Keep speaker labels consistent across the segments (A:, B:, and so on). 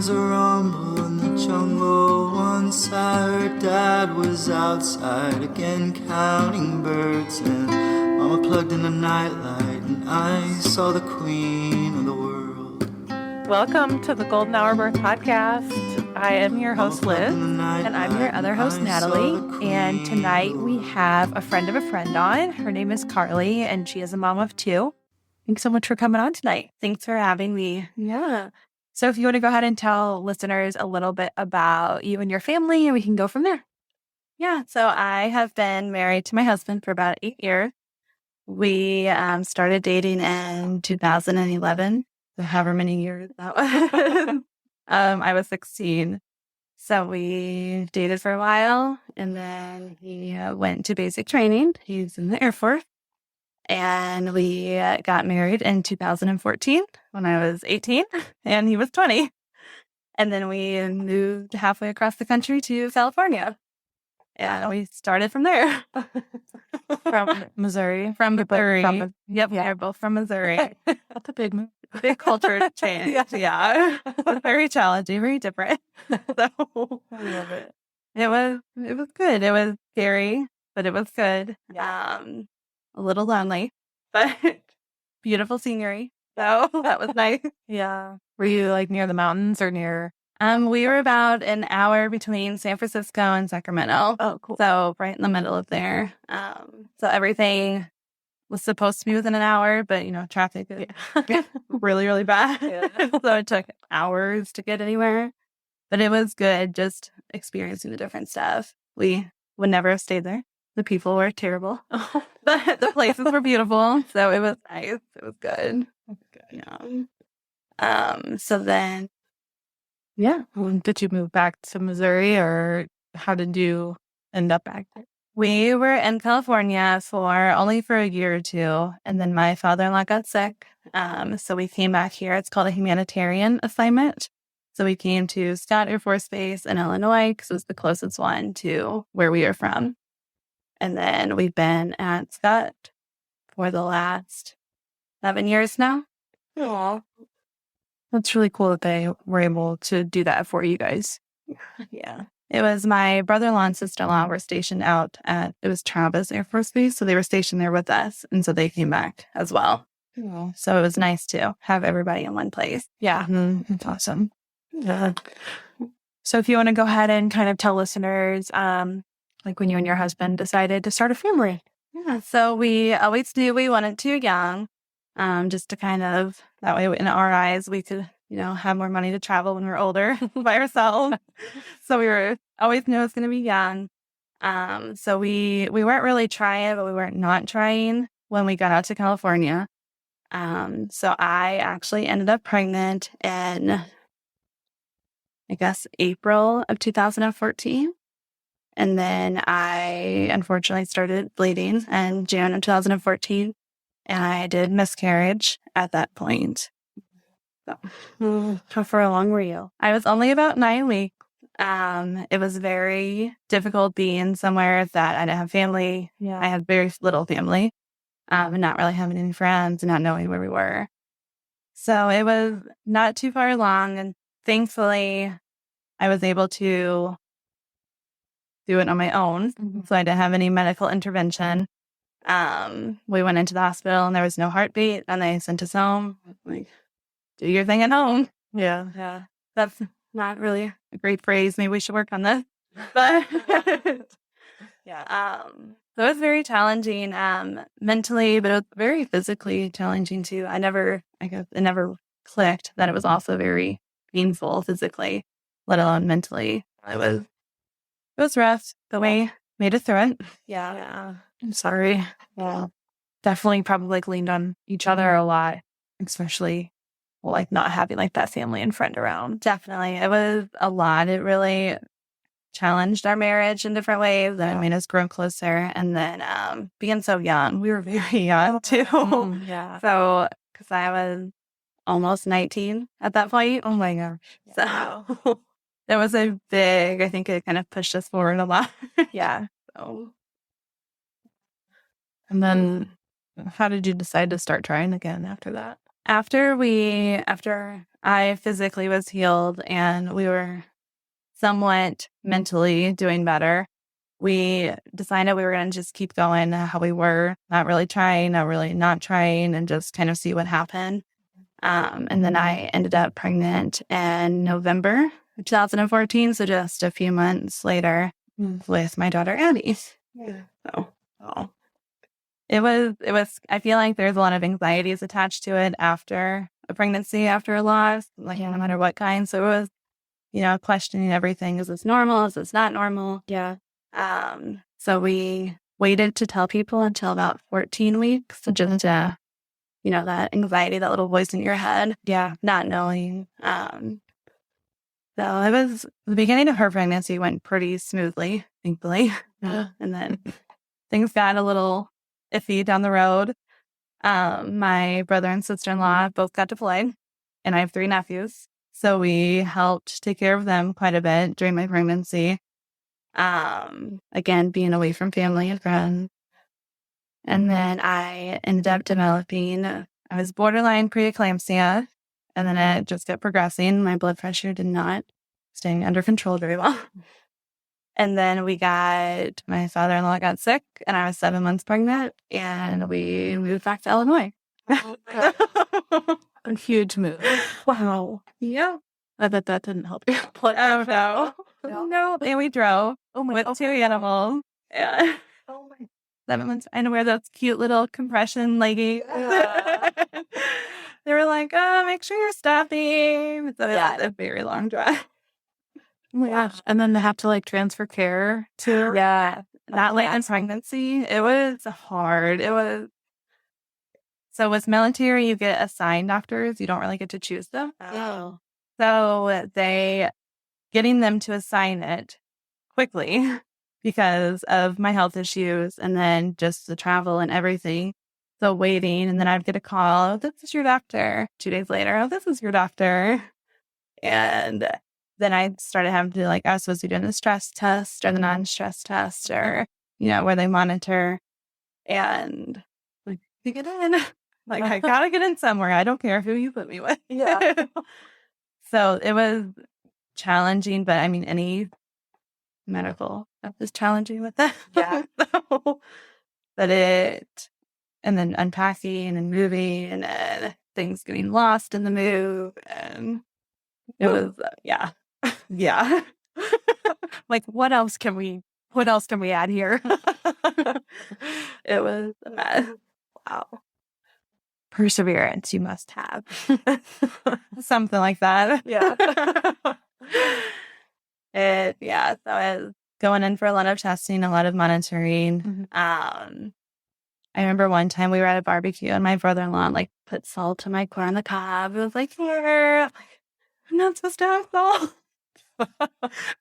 A: was a rumble in the jungle. Once I heard Dad was outside again counting birds, and Mama plugged in a nightlight, and I saw the queen of the world.
B: Welcome to the Golden Hour Birth Podcast. I am your host, Liz, and I'm your other host, Natalie. And tonight we have a friend of a friend on. Her name is Karley, and she is a mom of two. Thanks so much for coming on tonight.
C: Thanks for having me.
B: Yeah. So if you want to go ahead and tell listeners a little bit about you and your family, and we can go from there.
C: Yeah, so I have been married to my husband for about 8 years. We started dating in 2011, so however many years that was. I was 16. So we dated for a while, and then he went to basic training. He's in the Air Force. And we got married in 2014 when I was 18 and he was 20. And then we moved halfway across the country to California. And we started from there.
B: From Missouri.
C: From Missouri.
B: Yep, yeah. We're both from Missouri.
C: That's a big move. Big culture change.
B: Yeah. It was very challenging, very different. So
C: I love it.
B: It was good. It was scary, but it was good.
C: Yeah. A little lonely, but beautiful scenery. So that was nice.
B: Yeah. Were you like near the mountains or near?
C: We were about an hour between San Francisco and Sacramento.
B: Oh, cool.
C: So right in the middle of there. So everything was supposed to be within an hour, but traffic is really, really bad.
B: Yeah.
C: So it took hours to get anywhere. But it was good just experiencing the different stuff. We would never have stayed there. The people were terrible, but the places were beautiful. So it was nice. It was good. Yeah. So then,
B: yeah. Did you move back to Missouri, or how did you end up back there?
C: We were in California only for a year or two, and then my father-in-law got sick. So we came back here. It's called a humanitarian assignment. So we came to Scott Air Force Base in Illinois because it was the closest one to where we are from. And then we've been at Scott for the last 7 years now.
B: Aww. That's really cool that they were able to do that for you guys.
C: Yeah. It was my brother-in-law and sister-in-law were stationed it was Travis Air Force Base. So they were stationed there with us. And so they came back as well.
B: Cool.
C: So it was nice to have everybody in one place.
B: Yeah. Mm-hmm. That's awesome. Yeah. So if you want to go ahead and kind of tell listeners, like when you and your husband decided to start a family.
C: Yeah, so we always knew we wanted to young, just to kind of, that way in our eyes, we could, have more money to travel when we're older by ourselves. So we always knew it was going to be young. So we weren't really trying, but we weren't not trying when we got out to California. So I actually ended up pregnant in, I guess, April of 2014. And then I unfortunately started bleeding in June of 2014, and I did miscarriage at that point. So,
B: How far along were you?
C: I was only about 9 weeks. It was very difficult being somewhere that I didn't have family.
B: Yeah.
C: I had very little family, and not really having any friends and not knowing where we were. So it was not too far along, and thankfully I was able to do it on my own.
B: Mm-hmm.
C: So I didn't have any medical intervention. We went into the hospital and there was no heartbeat, and they sent us home. Like, do your thing at home.
B: Yeah.
C: That's not really a great phrase. Maybe we should work on this. But
B: Yeah.
C: So it was very challenging mentally, but it was very physically challenging too. I guess it never clicked that it was also very painful physically, let alone mentally. It was rough, but we made it through it.
B: Yeah. I'm sorry.
C: Yeah.
B: Definitely probably leaned on each other a lot, especially not having that family and friend around.
C: Definitely. It was a lot. It really challenged our marriage in different ways and made us grow closer. And then being so young, we were very young too.
B: Yeah.
C: So, because I was almost 19 at that point.
B: Oh my gosh.
C: So it was I think it kind of pushed us forward a lot.
B: Yeah.
C: So.
B: And then how did you decide to start trying again after that?
C: After I physically was healed and we were somewhat mentally doing better. We decided we were going to just keep going how we were, not really trying, not really not trying, and just kind of see what happened. And then I ended up pregnant in November 2014, so just a few months later with my daughter, Addie.
B: Yeah.
C: So it was, I feel like there's a lot of anxieties attached to it after a pregnancy, after a loss, like no matter what kind. So it was, questioning everything. Is this normal? Is this not normal?
B: Yeah.
C: So we waited to tell people until about 14 weeks. So just that anxiety, that little voice in your head.
B: Yeah.
C: Not knowing. So it was the beginning of her pregnancy went pretty smoothly, thankfully.
B: Yeah.
C: And then things got a little iffy down the road. My brother and sister-in-law both got deployed, and I have 3 nephews. So we helped take care of them quite a bit during my pregnancy. Again, being away from family and friends. And then I ended up developing, I was borderline preeclampsia, and then it just kept progressing. My blood pressure did not stay under control very well. And then my father-in-law got sick, and I was 7 months pregnant, and we moved back to Illinois.
B: A huge move.
C: Wow. Yeah.
B: I bet that didn't help you.
C: Oh, no. No. And we drove with 2 animals. Yeah.
B: Oh my.
C: 7 months. I know, wear those cute little compression leggings. They were like, oh, make sure you're stopping. So it's a very long drive.
B: Oh my gosh. And then they have to transfer care too.
C: Yeah. That late in pregnancy, it was hard. So with military, you get assigned doctors. You don't really get to choose them.
B: Oh.
C: So getting them to assign it quickly because of my health issues and then just the travel and everything. So waiting, and then I'd get a call, oh, this is your doctor. 2 days later, oh, this is your doctor. And then I started having to I was supposed to be doing the stress test or the non-stress test or, where they monitor. And to get in, I gotta get in somewhere. I don't care who you put me with.
B: Yeah.
C: So it was challenging, but I mean, any medical stuff is challenging with that.
B: Yeah.
C: And then unpacking and moving and then things getting lost in the move. And it was, yeah.
B: What else can we add here?
C: It was a mess.
B: Wow. Perseverance you must have.
C: Something like that.
B: Yeah.
C: So I was going in for a lot of testing, a lot of monitoring.
B: Mm-hmm.
C: I remember one time we were at a barbecue and my brother-in-law put salt on my corn on the cob. It was here. I'm not supposed to have salt.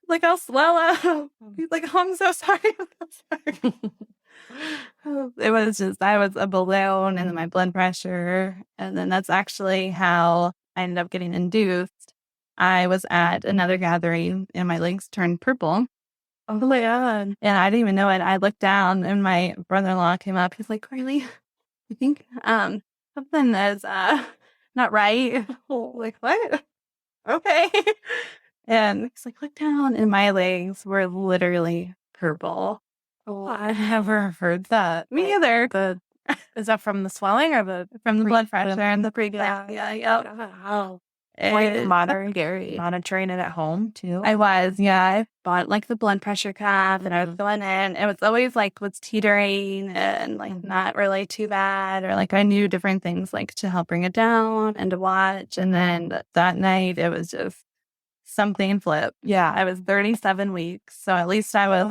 C: I'll swell up. He's like, oh, I'm so sorry. It was just, I was a balloon, and then my blood pressure. And then that's actually how I ended up getting induced. I was at another gathering and my legs turned purple.
B: Oh my God.
C: And I didn't even know it. I looked down and my brother-in-law came up. He's like, Karley, I think something is not right. What? Okay. And he's like, look down. And my legs were literally purple.
B: Oh, I never heard that.
C: Me either.
B: Is that from the swelling or
C: from the blood pressure and the
B: preeclampsia?
C: Yeah.
B: Wow.
C: It's
B: monitoring it at home too.
C: I was, I bought the blood pressure cuff and I was going in. It was always was teetering and not really too bad, or I knew different things to help bring it down and to watch. And then that night it was just something flipped.
B: Yeah.
C: I was 37 weeks, so at least I was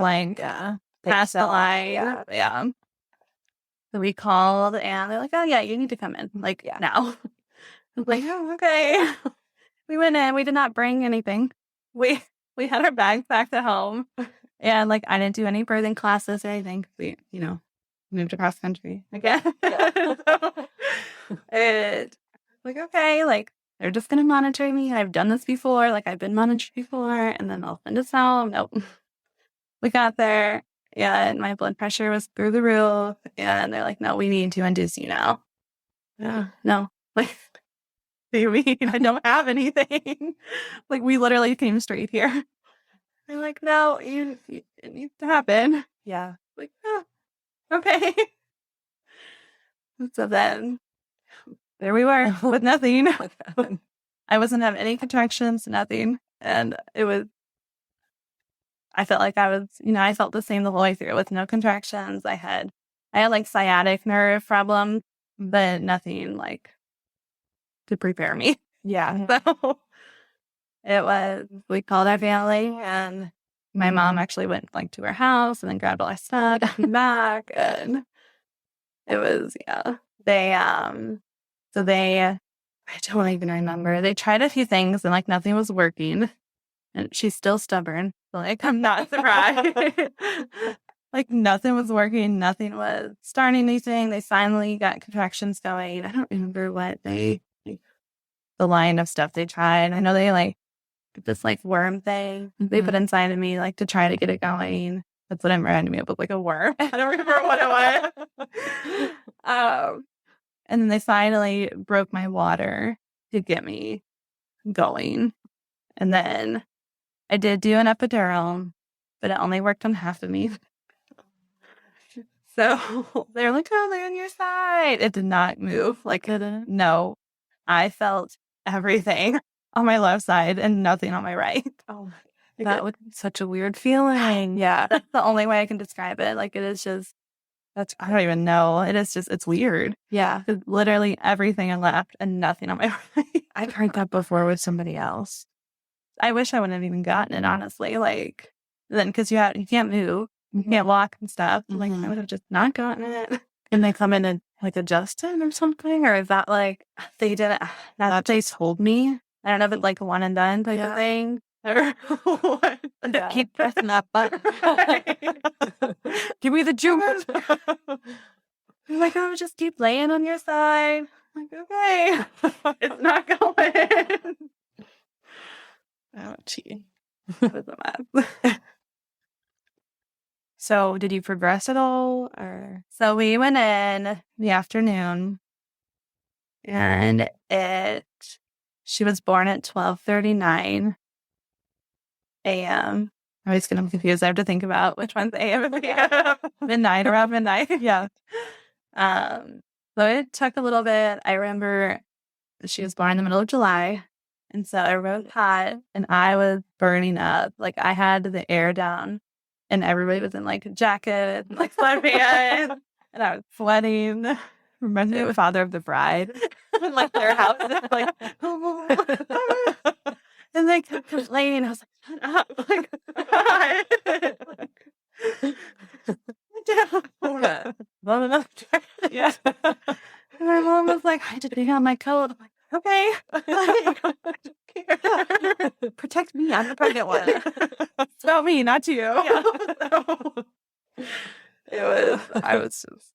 C: past the line. Yeah. So we called and they're like, oh yeah, you need to come in now. I was like, oh, okay. We went in. We did not bring anything. We had our bags packed at home, and I didn't do any birthing classes or anything. We moved across country again.
B: Yeah.
C: It okay, they're just gonna monitor me. I've done this before. I've been monitored before, and then they'll send us home. Nope. We got there. Yeah, and my blood pressure was through the roof. Yeah, and they're like, no, we need to induce you now.
B: Yeah.
C: No. do you mean? I don't have anything. Like, we literally came straight here. They're like, no, it needs to happen.
B: Yeah.
C: Like, oh, okay. So then there we were with nothing. I wasn't having any contractions, nothing. And I felt like I felt the same the whole way through with no contractions. I had like sciatic nerve problems, but nothing like to prepare me.
B: Yeah.
C: So we called our family, and my mom actually went like to her house and then grabbed all our stuff, came back, and it was, I don't even remember. They tried a few things and like nothing was working, and she's still stubborn. So like, I'm not surprised. Like nothing was working. Nothing was starting anything. They finally got contractions going. I don't remember what the line of stuff they tried. I know they like this like worm thing they put inside of me like to try to get it going. That's what I'm reminding me of, like a worm. I don't remember what it was. And then they finally broke my water to get me going. And then I did do an epidural, but it only worked on half of me. So they're like, oh, they're on your side. It did not move. Like, no, I felt everything on my left side and nothing on my right.
B: Oh, that would be such a weird feeling. Yeah.
C: That's the only way I can describe it. Like, it is just, I don't even know. It is just, it's weird.
B: Yeah.
C: It's literally everything on left and nothing on my right.
B: I've heard that before with somebody else.
C: I wish I wouldn't have even gotten it, honestly. Like, then, because you can't move, you can't walk and stuff. Like, I would have just not gotten it.
B: And they come in and like adjust it or something? Or is that like,
C: They didn't, that they told me. I don't know if it's like a one and done type of thing. Or what.
B: Yeah.
C: Keep pressing that button.
B: Give me the juice.
C: I'm like, oh, just keep laying on your side. I'm like, okay. It's not going. Oh, gee. That was a mess.
B: So did you progress at all? Or
C: So we went in the afternoon, and she was born at 12:39 a.m. I always get them confused. I have to think about which one's a.m. and p.m. Midnight, around midnight.
B: yeah.
C: So it took a little bit. I remember she was born in the middle of July, and so everybody was hot, and I was burning up. Like, I had the air down, and everybody was in like jackets and like sweatpants, and I was sweating. Reminds me of Father of the Bride, and like their house is like, and they kept complaining. I was like, shut up, like, yeah. And my mom was like, I had to dig out my coat. I'm like, okay. I don't care.
B: Protect me. I'm the pregnant one.
C: It's about me, not you.
B: Yeah.
C: I was just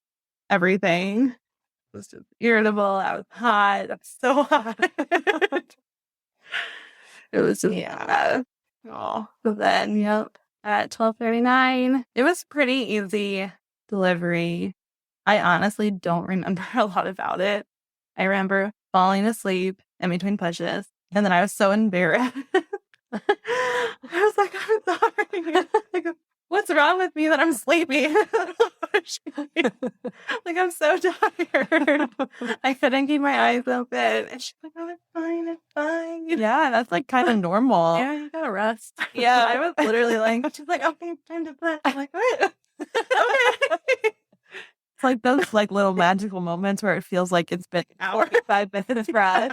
C: everything. I was just irritable. I was hot. I was so hot. It was just bad. Oh, so then, at 12:39, it was pretty easy delivery. I honestly don't remember a lot about it. I remember falling asleep in between pushes, and then I was so embarrassed. I was like, I'm sorry. Like, what's wrong with me that I'm sleepy? Like, I'm so tired. I couldn't keep my eyes open. And she's like, oh, it's fine.
B: Yeah, that's like kind of normal.
C: Yeah, you gotta rest. Yeah, I was literally like, she's like, okay, time to play. I'm like, what? Okay.
B: It's like those like little magical moments where it feels like it's been an hour, 5 minutes, right?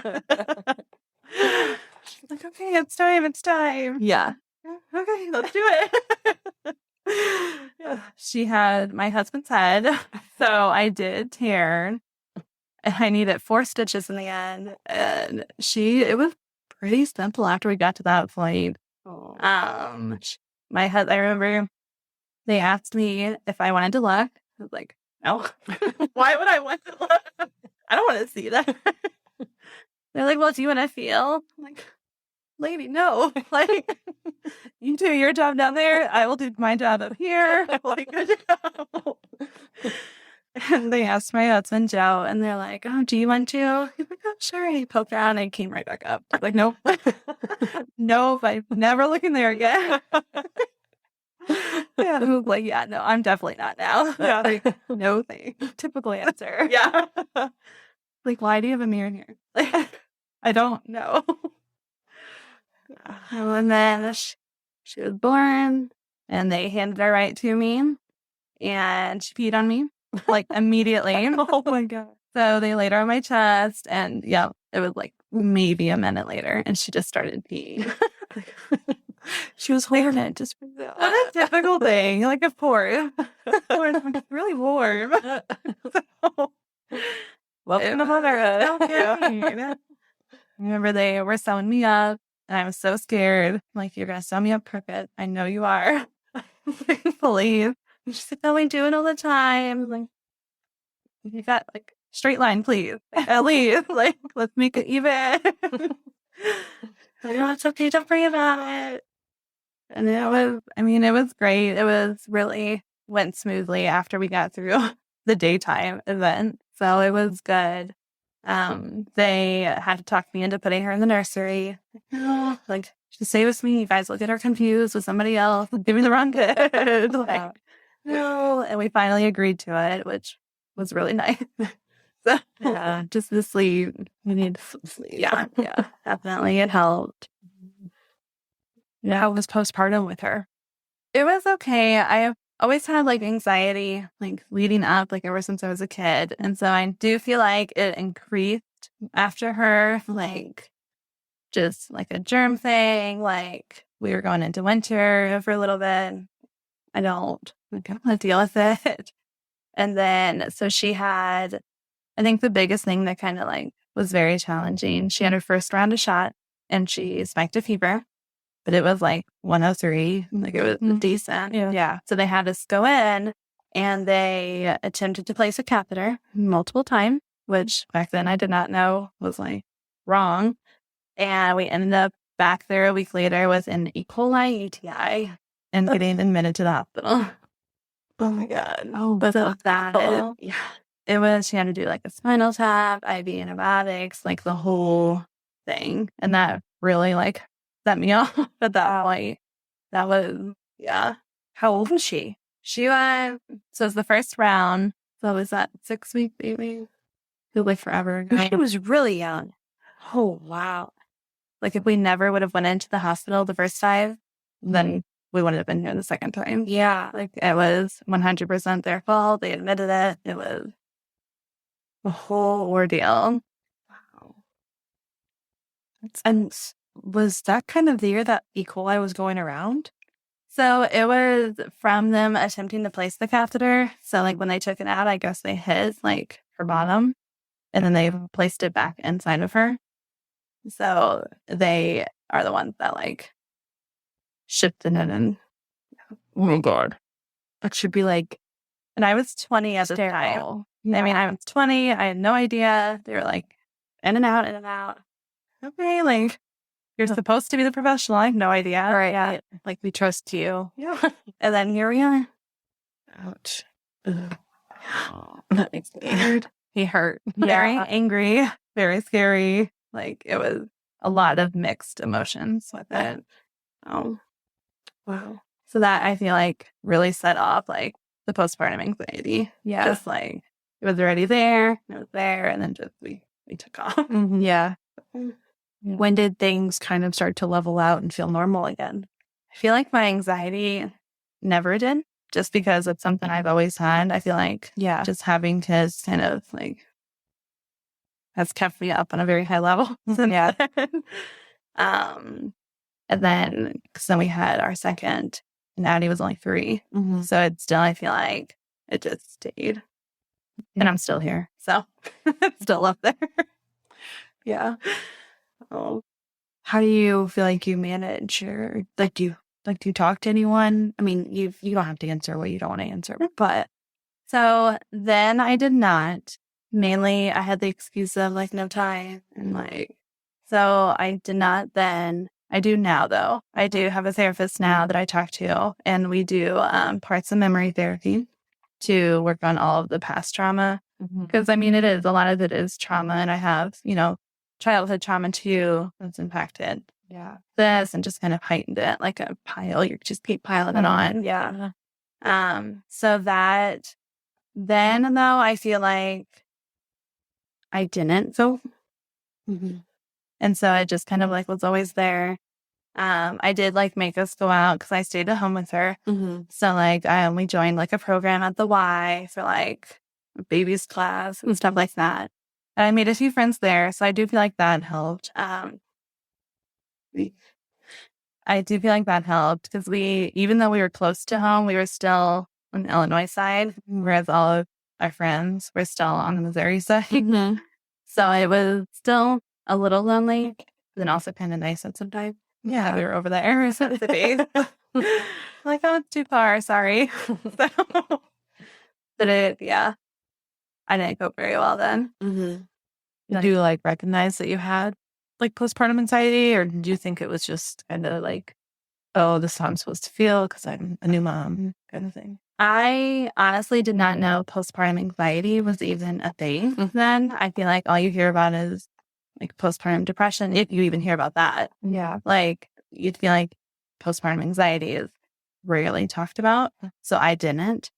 C: She's like, okay, it's time.
B: Yeah.
C: Okay, let's do it. She had my husband's head, so I did tear. And I needed 4 stitches in the end, and it was pretty simple after we got to that point.
B: Oh.
C: I remember they asked me if I wanted to look. I was like, no. Why would I want to look? I don't want to see that. They're like, well, do you want to feel? I'm like, lady, no. Like, you do your job down there. I will do my job up here. Like, good job. And they asked my husband, Joe, and they're like, oh, do you want to? He's like, oh, sure. And he poked around and came right back up. I was like, nope. Nope. I'm never looking there again. Yeah. I was like, yeah, no, I'm definitely not now.
B: Yeah.
C: Like, no thing. Typical answer.
B: Yeah.
C: Like, why do you have a mirror in here? Like, I don't know. And then she was born, and they handed her right to me, and she peed on me, like, immediately.
B: Oh my God.
C: So they laid her on my chest, and yeah, it was like maybe a minute later, and she just started peeing.
B: She was holding it just for that.
C: What a typical thing. Like, of course. It's really warm. So,
B: Welcome to motherhood.
C: okay. Remember, they were sewing me up, and I was so scared. I'm like, you're going to sew me up crooked. I know you are. Please. And she said, no, we do it all the time. I'm like, you got, like, straight line, please. Like, at least. Like, let's make it even. Like, oh, it's okay. Don't worry about it. And it was great. It was really went smoothly after we got through the daytime event. So it was good. They had to talk me into putting her in the nursery. No, like, just stay with me. You guys will get her confused with somebody else. Give me the wrong kid. Like, no. And we finally agreed to it, which was really nice. So, yeah, just the sleep. We need sleep. Yeah, definitely. It helped.
B: Yeah, how was postpartum with her?
C: It was okay. I have always had like anxiety, like leading up, like ever since I was a kid. And so I do feel like it increased after her, like just like a germ thing. Like we were going into winter for a little bit. I don't want to deal with it. And then, so she had, I think the biggest thing that kind of like was very challenging, she had her first round of shot and she spiked a fever. But it was like 103, like it was decent.
B: Yeah.
C: So they had us go in and they attempted to place a catheter multiple times, which back then I did not know was like wrong. And we ended up back there a week later with an e-coli UTI and getting admitted to the hospital.
B: Oh my God.
C: Oh, but so that, it was, she had to do like a spinal tap, IV antibiotics, like the whole thing. And that really like set me off at that point. That was, yeah.
B: How old was she?
C: She was, so it was the first round. So was that 6 week baby? Feels like forever ago.
B: She was really young.
C: Oh, wow. Like if we never would have went into the hospital the first time, then we wouldn't have been here the second time.
B: Yeah.
C: Like it was 100% their fault. They admitted it. It was a whole ordeal.
B: Wow. And was that kind of the year that E. coli was going around?
C: So it was from them attempting to place the catheter. So like when they took it out, I guess they hit like her bottom and then they placed it back inside of her. So they are the ones that like shifted it and
B: oh my God. That should be like,
C: and I was 20 at the time. Yeah. I mean, I was 20. I had no idea. They were like in and out, in and out. Okay, like you're supposed to be the professional. I have no idea.
B: All right. Yeah. Like we trust you.
C: Yeah. And then here we are.
B: Ouch. That makes me hurt.
C: He hurt. Very angry. Very scary. Like it was a lot of mixed emotions with it. Oh.
B: Wow.
C: So that I feel like really set off like the postpartum anxiety.
B: Yeah.
C: Just like it was already there. It was there. And then just we took off.
B: Mm-hmm. Yeah.
C: Yeah.
B: When did things kind of start to level out and feel normal again?
C: I feel like my anxiety never did, just because it's something I've always had. I feel like just having kids kind of like has kept me up on a very high level.
B: Yeah.
C: And then, because then we had our second, and Addie was only 3.
B: Mm-hmm.
C: So it's still, I feel like it just stayed. And I'm still here. So it's still up there.
B: Yeah.
C: Oh.
B: How do you feel like you manage or do you talk to anyone? I mean, you don't have to answer what you don't want to answer, but
C: so then I did not. Mainly I had the excuse of like no time and like, so I did not then. I do now though. I do have a therapist now that I talk to and we do parts of memory therapy. to work on all of the past trauma. Because, I mean, a lot of it is trauma. And I have, childhood trauma too that's impacted this and just kind of heightened it like a pile. You just keep piling it on.
B: Yeah.
C: So that then, though, I feel like I didn't. So, and so it just kind of like was always there. I did like make us go out because I stayed at home with her. So like we joined like a program at the Y for like babies class and stuff like that. And I made a few friends there. So I do feel like that helped. I do feel like that helped because even though we were close to home, we were still on the Illinois side, whereas all of our friends were still on the Missouri side. So it was still a little lonely, but then also kind of nice at some time. Yeah, we were over there at the base. Like, oh, it's too far. Sorry. But I didn't cope very well then.
B: Did you like recognize that you had like postpartum anxiety, or did you think it was just kind of like, oh, this is how I'm supposed to feel because I'm a new mom kind of thing?
C: I honestly did not know postpartum anxiety was even a thing then. I feel like all you hear about is like postpartum depression, if you even hear about that.
B: Yeah.
C: Like you'd feel like postpartum anxiety is rarely talked about. So I did not.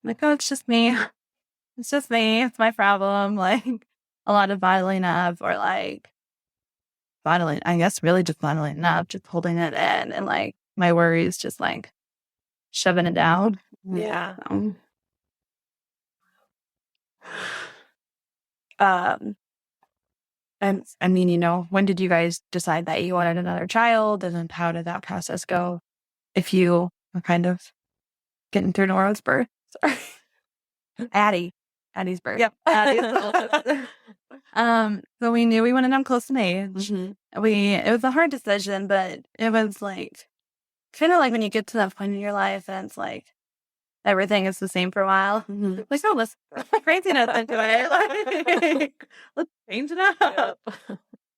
C: Like, oh, it's just me. It's just me. It's my problem. Like a lot of bottling up or like I guess really just bottling up, just holding it in and like my worries just like shoving it down.
B: Yeah. And I mean, when did you guys decide that you wanted another child, and then how did that process go? If you were kind of getting through Nora's birth, sorry, Addie's birth.
C: Yep. So we knew we wanted them close in age. It was a hard decision, but it was like kind of like when you get to that point in your life and it's like everything is the same for a while. Like, oh, let's craziness into it. Like, let's change it up.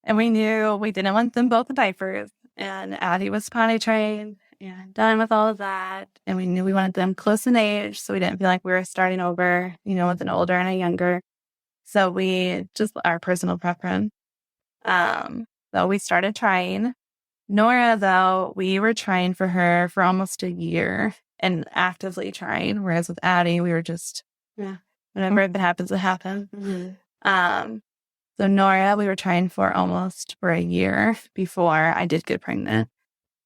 C: And we knew we didn't want them both in diapers. And Addie was potty trained and done with all of that. And we knew we wanted them close in age, so we didn't feel like we were starting over, with an older and a younger. So we just our personal preference. So we started trying. Nora, though, we were trying for her for almost a year and actively trying, whereas with Addie, we were just, whenever it happens, it happens. So Nora, we were trying for almost for a year before I did get pregnant.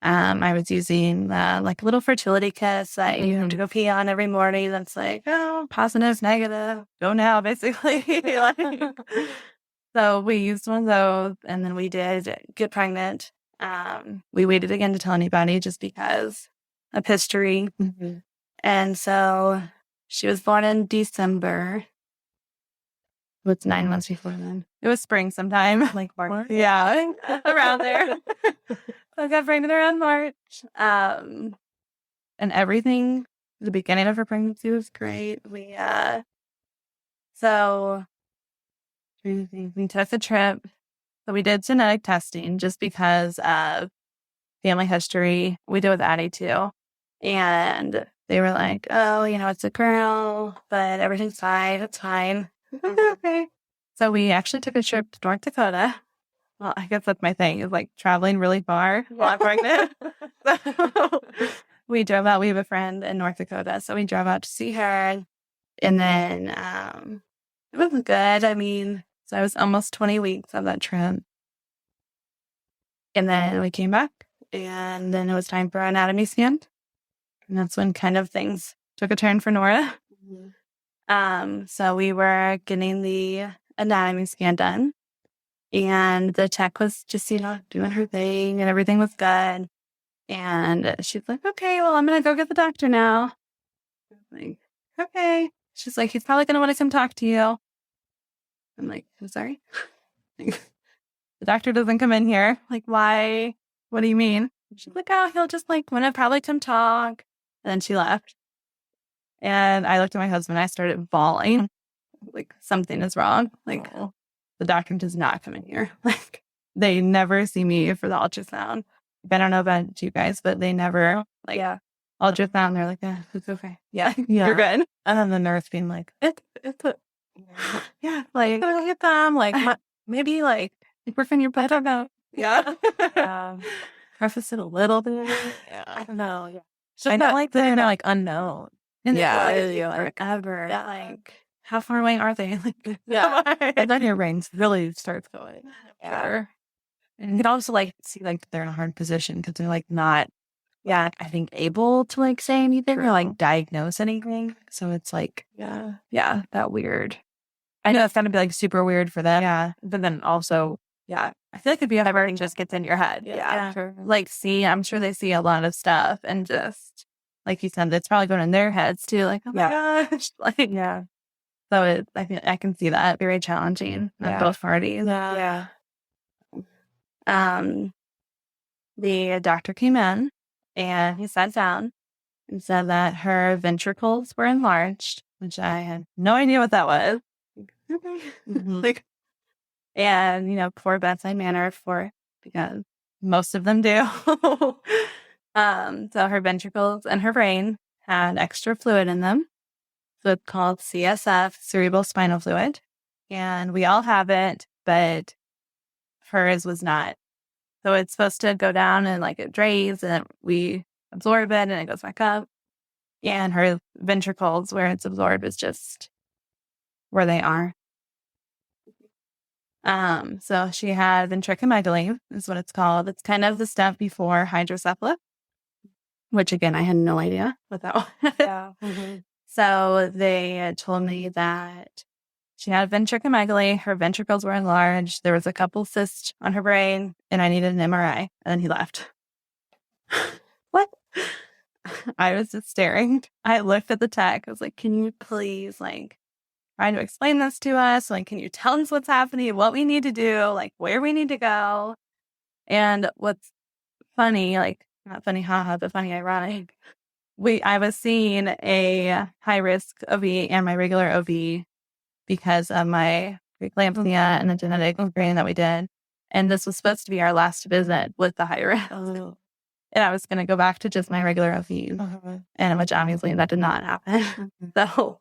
C: I was using like little fertility kits that you have to go pee on every morning. That's like, oh, positive, negative, go now, basically. So we used one of those, and then we did get pregnant. We waited again to tell anybody just because of history. And so she was born in December. What's 9 months before then? It was spring sometime. Like March. Yeah, around there. I got pregnant around March. And everything, the beginning of her pregnancy was great. We took the trip. So we did genetic testing just because of family history. We did with Addie too. And they were like, oh, it's a girl, but everything's fine. It's fine. Okay. So we actually took a trip to North Dakota. Well, I guess that's my thing, is like traveling really far while I'm pregnant. So we drove out. We have a friend in North Dakota. So we drove out to see her. And then it was good. I mean, so I was almost 20 weeks of that trip. And then we came back. And then it was time for our anatomy scan. And that's when kind of things took a turn for Nora. So we were getting the anatomy scan done. And the tech was just, doing her thing and everything was good. And she's like, okay, well, I'm going to go get the doctor now. I'm like, okay. She's like, he's probably going to want to come talk to you. I'm like, I'm sorry. The doctor doesn't come in here. Like, why? What do you mean? She's like, oh, he'll just want to probably come talk. And then she left. And I looked at my husband. I started bawling. Like, something is wrong. Like, the doctor does not come in here. Like, they never see me for the ultrasound. I don't know about you guys, but they never, ultrasound. They're like, it's okay.
B: Yeah.
C: You're good.
B: And then the nurse being like, it's a,
C: Yeah. Like,
B: gonna go get them. Like, maybe like,
C: work on your butt. I don't know.
B: Yeah.
C: Preface it a little bit.
B: I don't know. Yeah.
C: I know, like,
B: they're like unknown.
C: And
B: Yeah.
C: like, forever.
B: Yeah.
C: Like, how far away are they? Like,
B: Yeah.
C: and then your brain really starts going.
B: Sure.
C: And you can also like see like they're in a hard position because they're like not, I think able to like say anything or like diagnose anything. So it's like, that weird.
B: I know it's gonna be like super weird for them.
C: Yeah.
B: But then also, I feel like it'd be everything just gets in your head.
C: Sure. Like, I'm sure they see a lot of stuff and just like you said, it's probably going in their heads too. Like, oh my gosh. Like, so I can see that very challenging on both parties.
B: Yeah.
C: The doctor came in and he sat down and said that her ventricles were enlarged, which I had no idea what that was. Like, and poor bedside manner because most of them do. So her ventricles and her brain had extra fluid in them. So it's called CSF, cerebral spinal fluid. And we all have it, but hers was not. So it's supposed to go down and like it drains and we absorb it and it goes back up. And her ventricles, where it's absorbed, is just where they are. So she had ventriculomegaly, is what it's called. It's kind of the step before hydrocephalus, which again, I had no idea what that was. So they told me that she had ventriculomegaly, her ventricles were enlarged, there was a couple cysts on her brain, and I needed an MRI. And then he left. What? I was just staring. I looked at the tech. I was like, can you please, like, try to explain this to us? Like, can you tell us what's happening, what we need to do, like, where we need to go? And what's funny, like, not funny, haha, but funny, ironic, I was seeing a high-risk OB and my regular OB because of my preeclampsia and the genetic screening that we did. And this was supposed to be our last visit with the high risk. And I was going to go back to just my regular OB, and which obviously that did not happen. So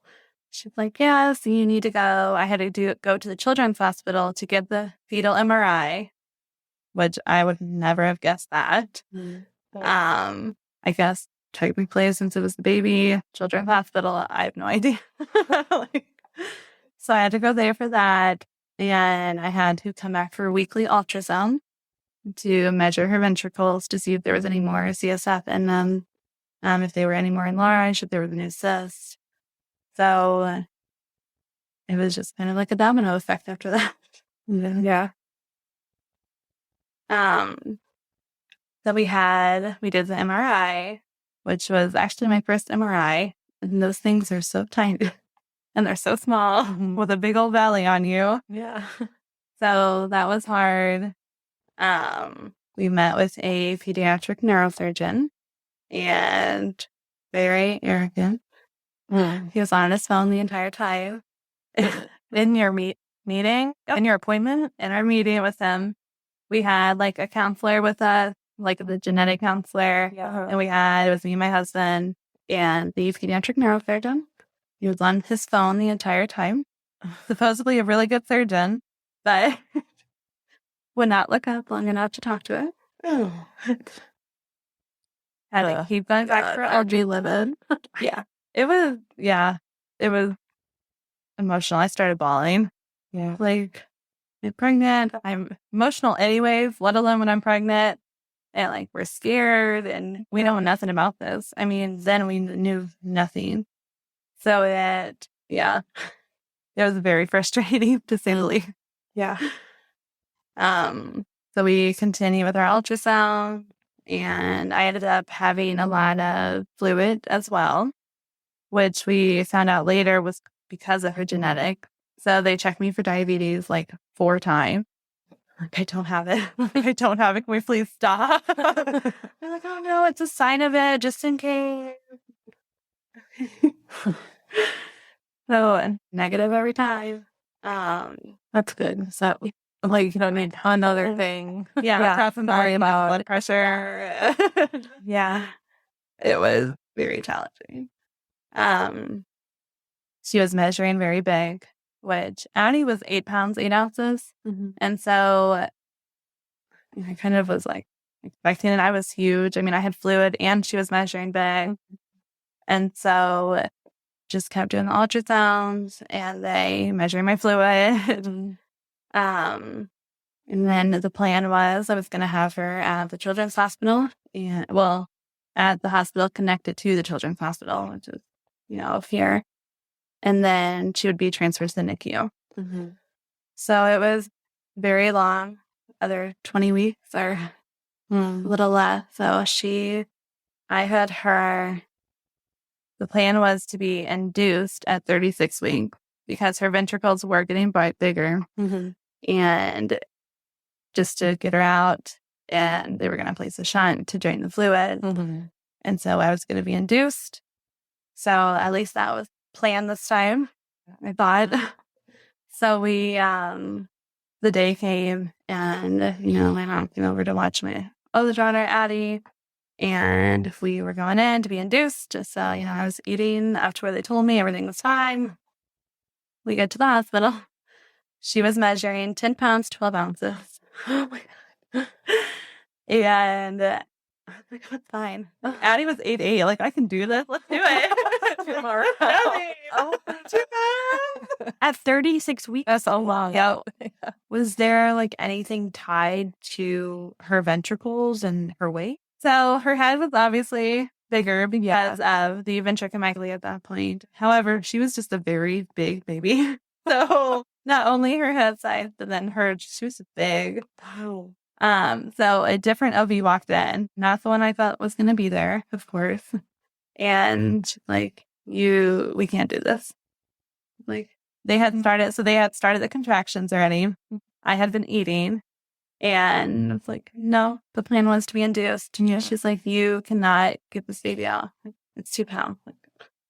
C: she's like, yes, you need to go. I had to go to the children's hospital to get the fetal MRI, which I would never have guessed that. I guess technically since it was the baby, children's hospital, I have no idea. So I had to go there for that. And I had to come back for a weekly ultrasound to measure her ventricles to see if there was any more CSF in them, if they were any more enlarged, if there was a new cyst. So it was just kind of like a domino effect after that.
B: Yeah.
C: So we did the MRI, which was actually my first MRI. And those things are so tiny and they're so small with a big old valley on you.
B: Yeah.
C: So that was hard. We met with a pediatric neurosurgeon and very arrogant. He was on his phone the entire time.
B: In your meeting, in your appointment,
C: in our meeting with him, we had like a counselor with us, like the genetic counselor. And it was me and my husband and the pediatric neurosurgeon. He was on his phone the entire time. Supposedly a really good surgeon, but would not look up long enough to talk to it. Had to keep going back for LG livid. It was emotional. I started bawling. Yeah. Like, I'm pregnant. I'm emotional anyways, let alone when I'm pregnant. And like, we're scared and we know nothing about this. I mean, then we knew nothing. So it was very frustrating to say the least.
B: Yeah.
C: So we continued with our ultrasound and I ended up having a lot of fluid as well, which we found out later was because of her genetic. So they checked me for diabetes like 4 times. Like, I don't have it. I don't have it. Can we please stop? They're like, oh no, it's a sign of it, just in case. So negative every time.
B: That's good. So, like, you don't need another thing.
C: Yeah.
B: Sorry about
C: blood pressure. Yeah. it was very challenging. She was measuring very big, which Addie was 8 pounds, 8 ounces. And so I kind of was like expecting it. I was huge. I mean, I had fluid and she was measuring big. And so just kept doing the ultrasounds and they measuring my fluid. And then the plan was I was going to have her at the children's hospital and, well, at the hospital connected to the children's hospital, which is, here. And then she would be transferred to the NICU. So it was very long, other 20 weeks or a little less. So I had her, the plan was to be induced at 36 weeks because her ventricles were getting bigger. And just to get her out, and they were going to place a shunt to drain the fluid. And so I was going to be induced. So at least that was planned this time, I thought. So we, the day came and, my mom came over to watch my other daughter, Addie. And we were going in to be induced. So, I was eating after where they told me everything was fine. We get to the hospital. She was measuring 10 pounds, 12 ounces. Oh my God. And I was like, that's fine. Addie was 8'8". Like, I can do this. Let's do it. At 36 weeks.
B: That's a long.
C: Yeah. Was there like anything tied to her ventricles and her weight? So her head was obviously bigger because of the ventriculomegaly at that point. However, she was just a very big baby. So not only her head size, but then she was big.
B: Wow.
C: So a different OB walked in, not the one I thought was going to be there, of course. And like, we can't do this. Like they had started the contractions already. I had been eating and it's like, no, the plan was to be induced. And she's like, you cannot get this baby out. It's 2 pounds. Like,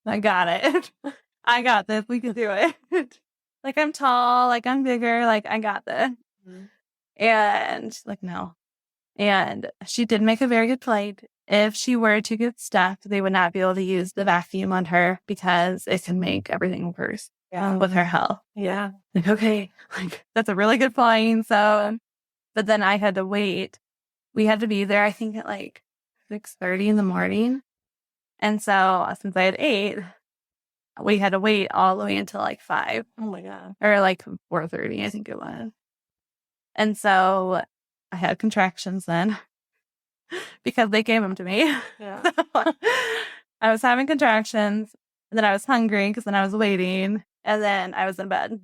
C: I got it. I got this. We can do it. Like I'm tall, like I'm bigger, like I got this. And like, no. And she did make a very good flight. If she were to get stuck, they would not be able to use the vacuum on her because it can make everything worse with her health.
B: Yeah.
C: Like, okay, like that's a really good flying. So, but then I had to wait. We had to be there, I think at like 6:30 in the morning. And so since I had 8, we had to wait all the way until like 5.
B: Oh my God.
C: Or like 4:30, I think it was. And so I had contractions then because they gave them to me.
B: Yeah.
C: I was having contractions and then I was hungry because then I was waiting and then I was in bed.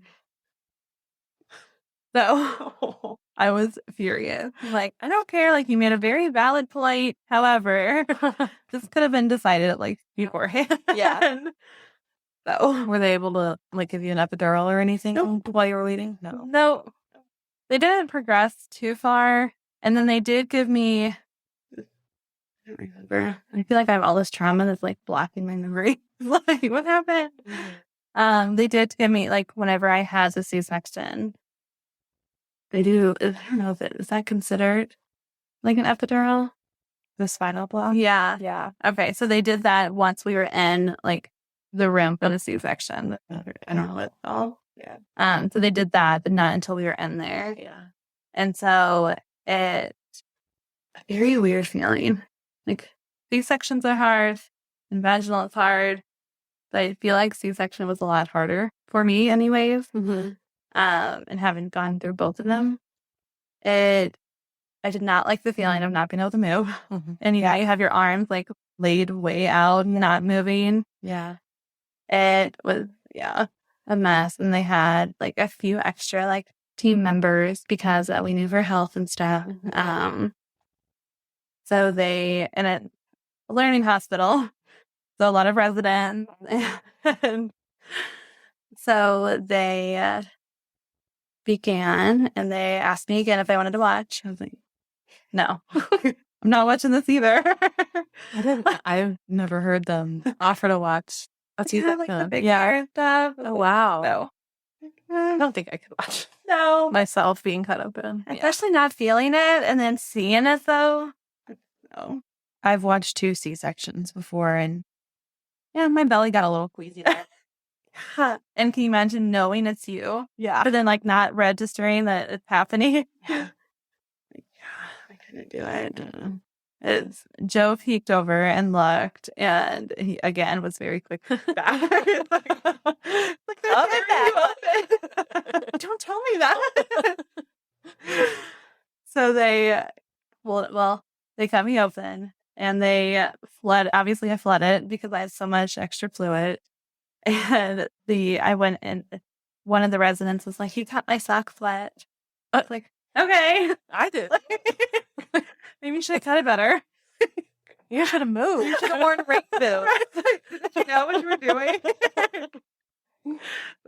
C: So I was furious. Like, I don't care. Like, you made a very valid point. However, this could have been decided at like beforehand.
B: Yeah.
C: So were they able to like give you an epidural or anything while you were waiting? No. They didn't progress too far. And then they did give me, I don't remember. I feel like I have all this trauma that's like blocking my memory. Like, what happened? They did give me, like, whenever I had the C-section, they do, I don't know if is that considered like an epidural?
B: The spinal block?
C: Yeah.
B: Yeah.
C: Okay. So they did that once we were in like the room for the C-section. I don't know what it's called.
B: Yeah.
C: So they did that, but not until we were in there.
B: Yeah.
C: And so it's a very weird feeling. Like C-sections are hard and vaginal is hard. But I feel like C-section was a lot harder for me anyways. And having gone through both of them, I did not like the feeling of not being able to move. And you have your arms like laid way out and not moving.
B: Yeah.
C: It was, a mess. And they had like a few extra like team members because we knew her health and stuff. So they, in a learning hospital, so a lot of residents. And so they began and they asked me again if I wanted to watch. I was like, no, I'm not watching this either.
B: I've never heard them offer to watch a
C: Like the big
B: yeah.
C: hair stuff.
B: Oh, wow.
C: No.
B: I don't think I could watch
C: No.
B: myself being cut open.
C: Especially not feeling it and then seeing it though. No. I've watched 2 C-sections before, and yeah, my belly got a little queasy there. And can you imagine knowing it's you?
B: Yeah.
C: But then like not registering that it's happening?
B: Yeah.
C: I couldn't do it. Joe peeked over and looked, and he again was very quick back. like
B: Open back.
C: Don't tell me that. So they, they cut me open, and they fled. Obviously, I flooded because I had so much extra fluid. And I went and one of the residents was like, "You cut my sock flat." I was like, "Okay."
B: I did.
C: Maybe you should have cut it better.
B: You should have moved. You should have worn rain boots.
C: Did you know what you were doing?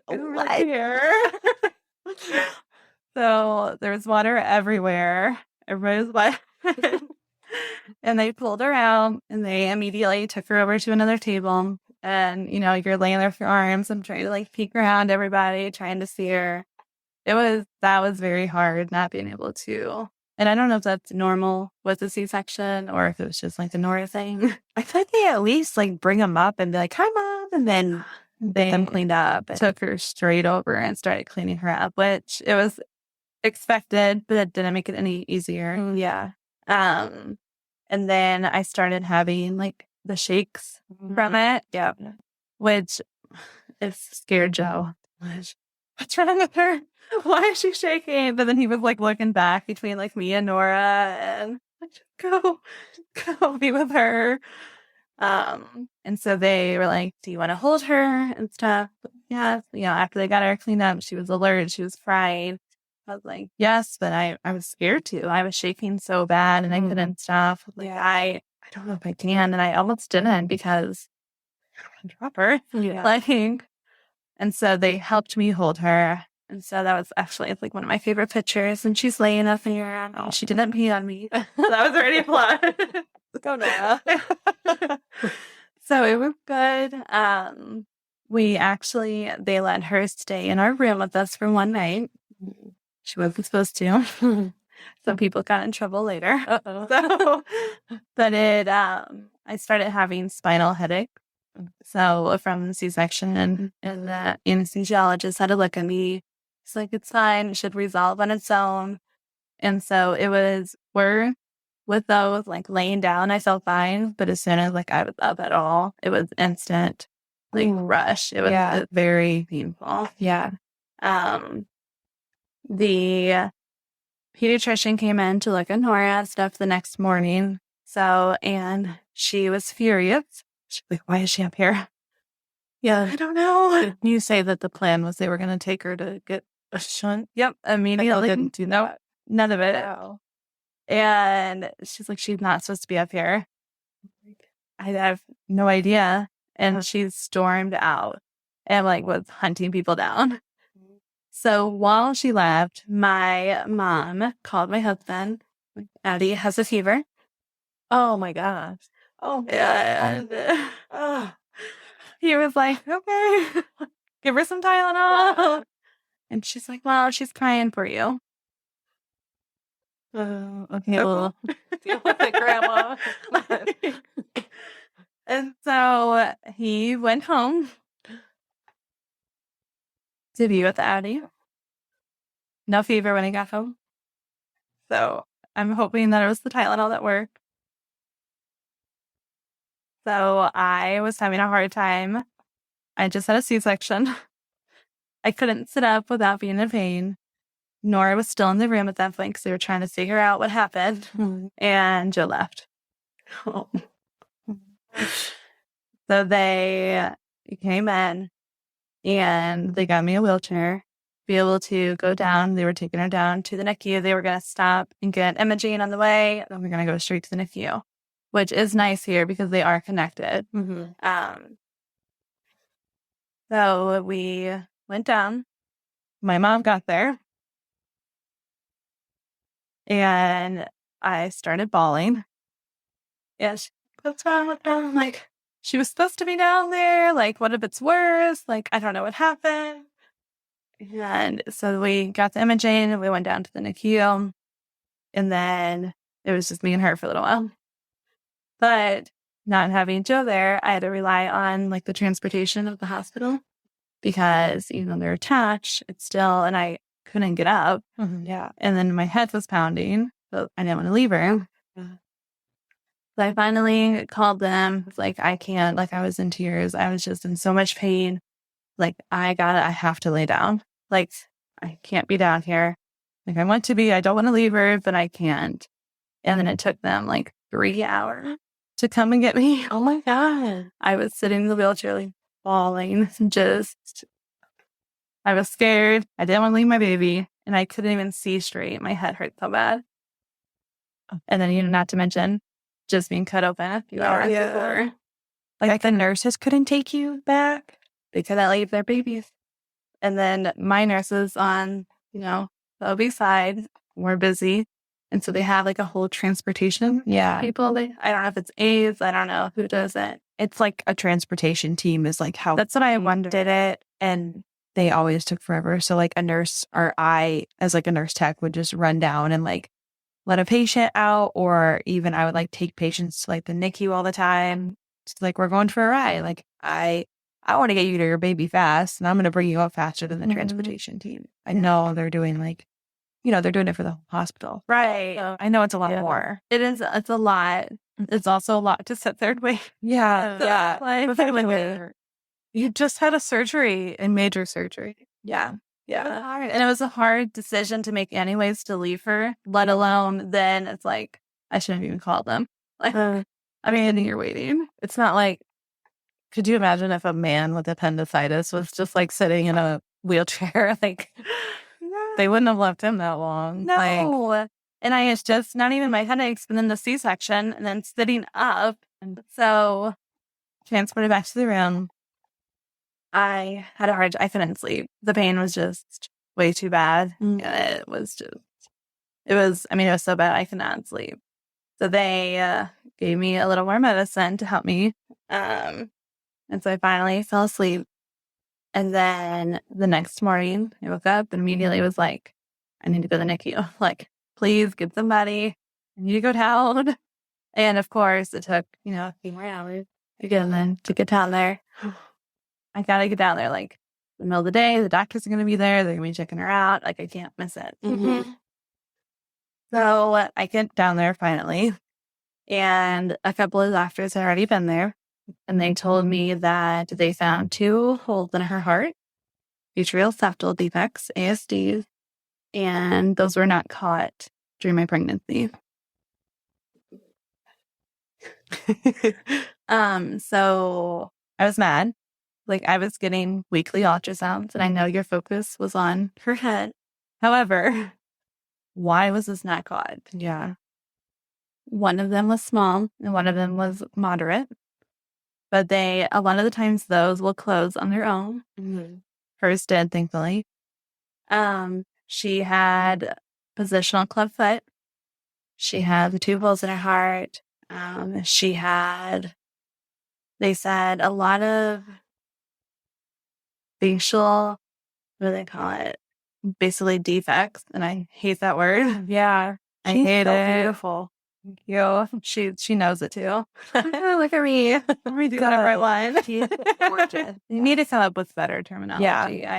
C: I don't really care. So there was water everywhere. Everybody was wet. And they pulled her out, and they immediately took her over to another table. And, you're laying there with your arms. I'm trying to like peek around everybody, trying to see her. That was very hard not being able to. And I don't know if that's normal with a C-section or if it was just like the Nora thing.
B: I thought they at least like bring them up and be like, "Hi, Mom," and then
C: They
B: get them cleaned up.
C: took her straight over and started cleaning her up, which it was expected, but it didn't make it any easier.
B: Yeah.
C: And then I started having like the shakes from it.
B: Yeah.
C: Which it scared Joe. What's wrong with her? Why is she shaking? But then he was like looking back between like me and Nora, and like, just go be with her. And so they were like, "Do you want to hold her?" and stuff. Yes. After they got her cleaned up, she was alert. She was fried. I was like, yes, but I was scared too. I was shaking so bad and I couldn't stop. Like,
B: Yeah.
C: I don't know if I can. And I almost didn't because I don't want to drop her.
B: Yeah.
C: And so they helped me hold her. And so that was actually like one of my favorite pictures. And she's laying up here and she didn't pee on me. So that was already a plus.
B: Go, Nora.
C: So it was good. They let her stay in our room with us for one night. She wasn't supposed to. Some people got in trouble later.
B: Uh-oh.
C: But I started having spinal headache. So from C-section, and the anesthesiologist had to look at me. He's like, "It's fine. It should resolve on its own." And so with those, like laying down, I felt fine. But as soon as like I was up at all, it was instant, like rush. It was very painful.
B: Yeah.
C: The pediatrician came in to look at Nora and stuff the next morning. And she was furious. She's like, "Why is she up here?"
B: Yeah.
C: I don't know.
B: Did you say that the plan was they were going to take her to get a shunt?
C: Yep. Immediately.
B: Didn't do that.
C: None of it.
B: Wow.
C: And she's like, "She's not supposed to be up here." I have no idea. And she stormed out and like was hunting people down. So while she left, my mom called my husband. Addie has a fever.
B: Oh my gosh. Oh
C: Yeah. He was like, "Okay, give her some Tylenol." And she's like, "Well, she's crying for you."
B: Okay. Well, deal with it, Grandma.
C: And so he went home to be with Addie. No fever when he got home. So I'm hoping that it was the Tylenol that worked. So I was having a hard time. I just had a C-section. I couldn't sit up without being in pain. Nora was still in the room at that point because they were trying to figure out what happened. And Joe left. So they came in and they got me a wheelchair, be able to go down. They were taking her down to the NICU. They were going to stop and get imaging on the way. Then we're going to go straight to the NICU, which is nice here because they are connected. So we went down. My mom got there. And I started bawling. Yeah, what's wrong with her? I'm like, she was supposed to be down there. Like, what if it's worse? Like, I don't know what happened. And so we got the imaging and we went down to the NICU. And then it was just me and her for a little while. But not having Joe there, I had to rely on like the transportation of the hospital because, they're attached. It's still, and I couldn't get up.
B: Yeah.
C: And then my head was pounding, so I didn't want to leave her.
B: Yeah.
C: So I finally called them. It's like, I can't, like I was in tears. I was just in so much pain. Like, I have to lay down. Like, I can't be down here. Like, I want to be, I don't want to leave her, but I can't. And then it took them like 3 hours to come and get me.
B: Oh my God.
C: I was sitting in the wheelchair, like, bawling, I was scared. I didn't want to leave my baby, and I couldn't even see straight. My head hurt so bad. And then, not to mention just being cut open a few hours before.
B: Like the nurses couldn't take you back?
C: They couldn't leave their babies. And then my nurses on, the OB side were busy. And so they have like a whole transportation people. I don't know if it's aides. I don't know who does it.
B: It's like a transportation team is like how
C: That's what I wondered.
B: did it. And they always took forever. So like a nurse or I, as like a nurse tech, would just run down and like let a patient out. Or even I would like take patients to like the NICU all the time. Just like, we're going for a ride. Like I want to get you to your baby fast, and I'm going to bring you up faster than the transportation team. I know they're doing like, they're doing it for the whole hospital.
C: Right.
B: So I know it's a lot more.
C: It is. It's a lot. It's also a lot to sit there and wait.
B: Yeah.
C: Like,
B: You just had a surgery, a major surgery.
C: yeah. And it was a hard decision to make anyways to leave her, let alone then it's like, I shouldn't have even called them. Like, I mean, you're waiting.
B: It's not like, could you imagine if a man with appendicitis was just like sitting in a wheelchair? Like, they wouldn't have left him that long.
C: No.
B: Like,
C: And I was just not even my headaches, but then the C-section and then sitting up. And so transported back to the room. I had I couldn't sleep. The pain was just way too bad. And it was so bad I could not sleep. So they gave me a little more medicine to help me. And so I finally fell asleep. And then the next morning, I woke up and immediately was like, I need to go to the NICU. Like, please get somebody. I need to go down. And of course, it took, a few more hours to get down there. I got to get down there like in the middle of the day. The doctors are going to be there. They're going to be checking her out. Like, I can't miss it. So I get down there finally. And a couple of doctors had already been there. And they told me that they found 2 holes in her heart, atrial septal defects, ASDs, and those were not caught during my pregnancy. So I was mad. Like, I was getting weekly ultrasounds, and I know your focus was on her head. However, why was this not caught?
B: yeah.
C: One of them was small, and one of them was moderate. But a lot of the times those will close on their own. Hers did, thankfully. She had positional clubfoot. She had the 2 holes in her heart. She had, they said, a lot of facial, what do they call it? Basically defects. And I hate that word.
B: Yeah.
C: I hate it.
B: Beautiful.
C: Thank you. She knows it too. Look at me. Let me do that right one. She's gorgeous. You need to come up with better terminology.
B: Yeah.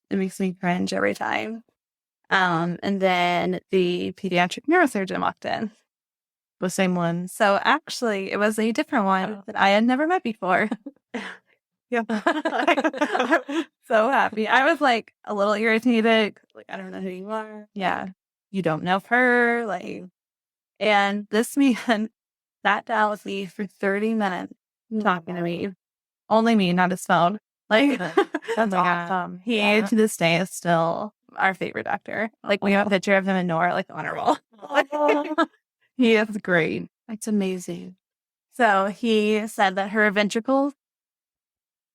C: It makes me cringe every time. And then the pediatric neurosurgeon walked in.
B: The same one.
C: So actually, it was a different one that I had never met before.
B: Yeah.
C: I was so happy. I was like a little irritated. Like, I don't know who you are.
B: Yeah.
C: You don't know her. Like, and this man sat down with me for 30 minutes talking to me. Only me, not his phone. Like,
B: That's awesome.
C: he to this day is still our favorite doctor. Like, we have a picture of him and Nora, like, on our wall. He is great.
B: It's amazing.
C: So he said that her ventricles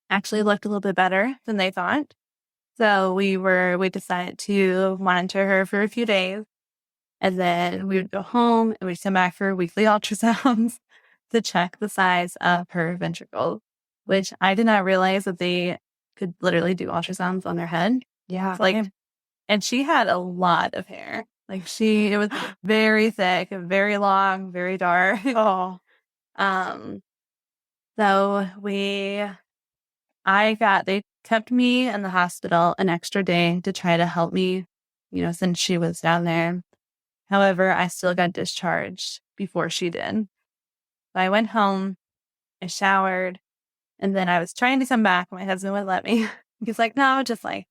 C: actually looked a little bit better than they thought. So we decided to monitor her for a few days. And then we would go home and we'd come back for weekly ultrasounds to check the size of her ventricles, which I did not realize that they could literally do ultrasounds on their head.
B: Yeah.
C: Like, and she had a lot of hair. Like, it was very thick, very long, very dark.
B: Oh.
C: So they kept me in the hospital an extra day to try to help me, since she was down there. However, I still got discharged before she did. So I went home, I showered, and then I was trying to come back. My husband wouldn't let me. He's like, no, just like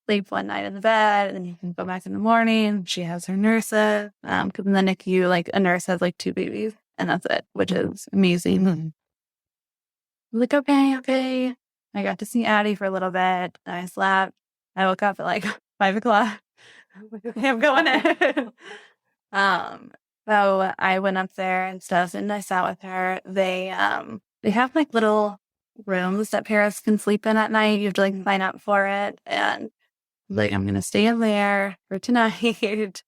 C: sleep one night in the bed, and then you can go back in the morning. She has her nurses. Because in the NICU, like a nurse has like 2 babies, and that's it, which is amazing. I'm like, okay. I got to see Addie for a little bit. I slept. I woke up at like 5 o'clock. Okay, I'm going in. So I went up there and stuff, and I sat with her. They have like little rooms that parents can sleep in at night. You have to like sign up for it, and like I'm gonna stay in there for tonight.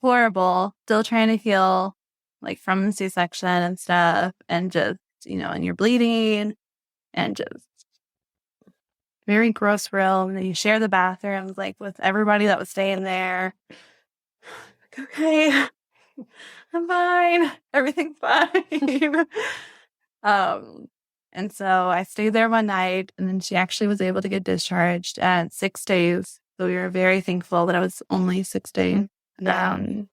C: Horrible. Still trying to heal, like from the C-section and stuff, and just and you're bleeding, and just very gross room. And you share the bathrooms like with everybody that was staying there. Like, okay, I'm fine. Everything's fine. And so I stayed there one night, and then she actually was able to get discharged at 6 days. So we were very thankful that it was only 6 days. And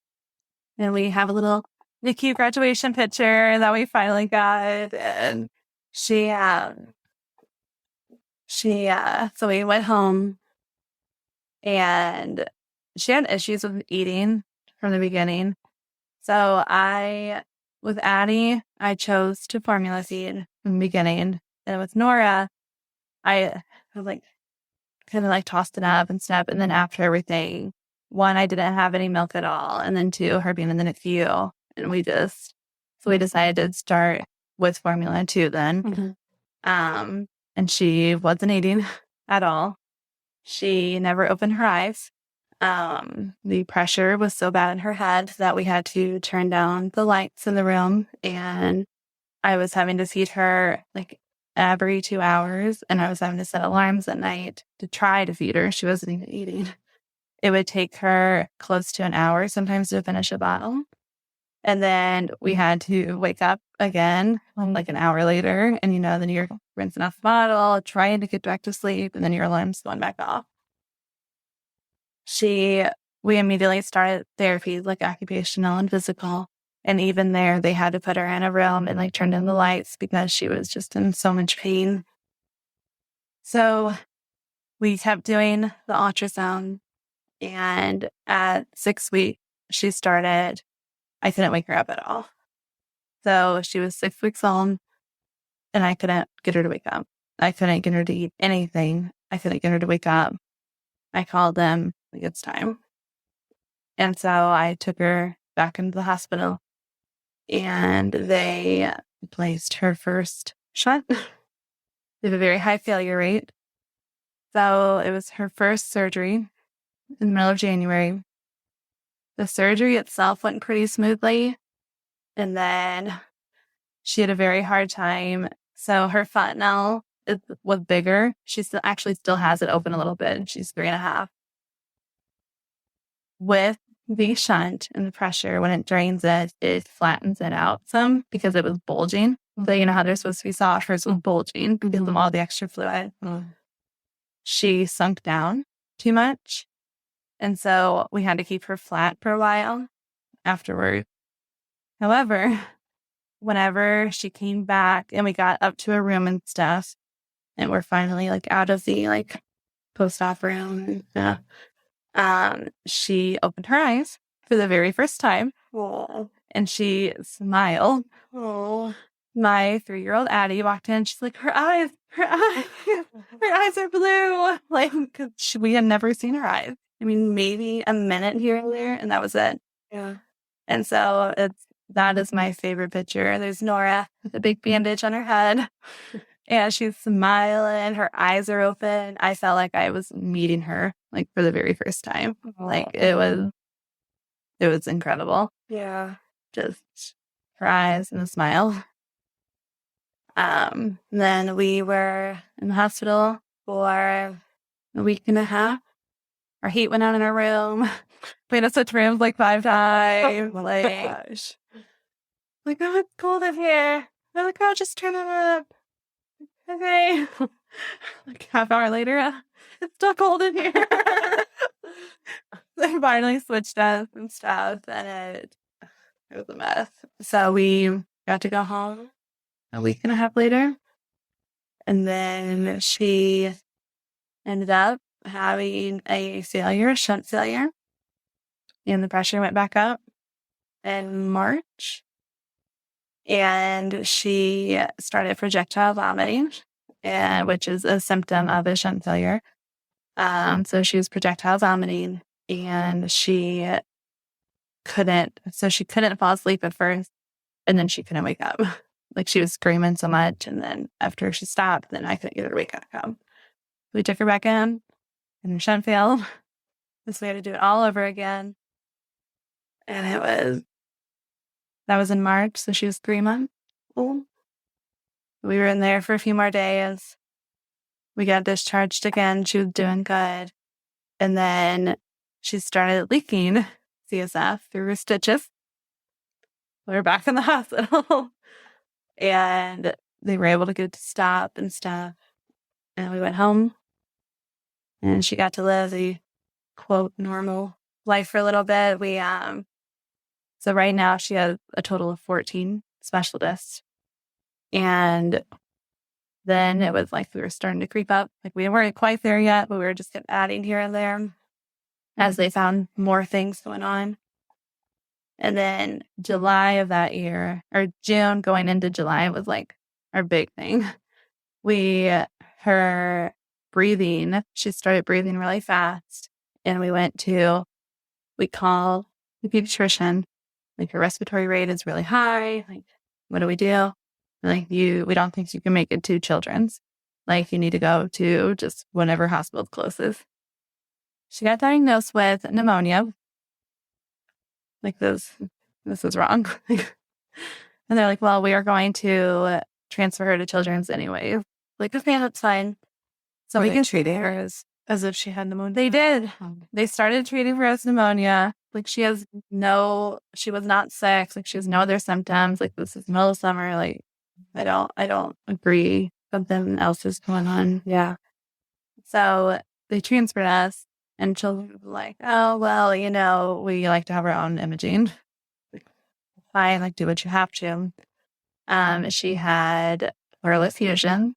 C: we have a little NICU graduation picture that we finally got. And so we went home, and she had issues with eating from the beginning. So with Addie, I chose to formula feed from the beginning. And with Nora, I like kind of like tossed it up and stuff. And then after everything, 1, I didn't have any milk at all. And then 2, her being in the NICU. And we decided to start with formula too then. Mm-hmm. And she wasn't eating at all. She never opened her eyes. The pressure was so bad in her head that we had to turn down the lights in the room, and I was having to feed her like every 2 hours, and I was having to set alarms at night to try to feed her. She wasn't even eating. It would take her close to an hour sometimes to finish a bottle. And then we had to wake up again like an hour later, and then you're rinsing off the bottle, trying to get back to sleep, and then your alarm's going back off. We immediately started therapy, like occupational and physical. And even there, they had to put her in a room and like turn in the lights because she was just in so much pain. So we kept doing the ultrasound, and at 6 weeks, I couldn't wake her up at all. So she was 6 weeks old, and I couldn't get her to wake up. I couldn't get her to eat anything. I couldn't get her to wake up. I called them, like, it's time. And so I took her back into the hospital, and they placed her first shunt. They have a very high failure rate. So it was her first surgery in the middle of January. The surgery itself went pretty smoothly, and then she had a very hard time. So her fontanelle was bigger. She still has it open a little bit, and she's 3.5. With the shunt and the pressure, when it drains it, it flattens it out some because it was bulging. So you know how they're supposed to be soft, hers was bulging because of all the extra fluid. She sunk down too much. And so we had to keep her flat for a while afterward. However, whenever she came back and we got up to a room and stuff, and we're finally like out of the like post-op room, she opened her eyes for the very first time. Aww. And she smiled. Aww. My 3-year-old Addie walked in. She's like, her eyes are blue. Like, we had never seen her eyes. I mean, maybe a minute here and there, and that was it. Yeah. And so that is my favorite picture. There's Nora with a big bandage on her head, and she's smiling. Her eyes are open. I felt like I was meeting her, like, for the very first time. Like, it was incredible. Yeah. Just her eyes and a smile. Then we were in the hospital for a week and a half. Our heat went out in our room. We had to switch rooms like 5 times. Like, gosh. Like, oh, it's cold in here. I'm like, oh, just turn it up. Okay. Like half hour later, it's still cold in here. They finally switched us and stuff, and it was a mess. So we got to go home a week and a half later, and then she ended up having a shunt failure, and the pressure went back up in March, and she started projectile vomiting, which is a symptom of a shunt failure. So she was projectile vomiting, and she couldn't fall asleep at first, and then she couldn't wake up. Like, she was screaming so much, and then after she stopped, then I couldn't get her to wake up. We took her back in, and her shunt failed. So we had to do it all over again. And that was in March, so she was 3 months old. We were in there for a few more days. We got discharged again. She was doing good. And then she started leaking CSF through her stitches. We were back in the hospital. And they were able to get it to stop and stuff. And we went home. And she got to live a, quote, normal life for a little bit. So right now she has a total of 14 specialists. And then it was like we were starting to creep up. Like, we weren't quite there yet, but we were just adding here and there as they found more things going on. And then July of that year, or June going into July, was like our big thing. Her breathing, she started breathing really fast. And we called the pediatrician. Like, her respiratory rate is really high. Like, what do we do? Like, we don't think you can make it to Children's. Like, you need to go to just whatever hospital's closest. She got diagnosed with pneumonia. Like, this is wrong. And they're like, well, we are going to transfer her to Children's anyway. Like, okay, that's fine. So we can treat her as if she had pneumonia. They did. They started treating her as pneumonia. Like, she was not sick. Like, she has no other symptoms. Like, this is middle of summer. Like, I don't agree. Something else is going on. Yeah. So they transferred us, and children were like, oh, well, we like to have our own imaging. Fine, like, do what you have to. She had pleural effusion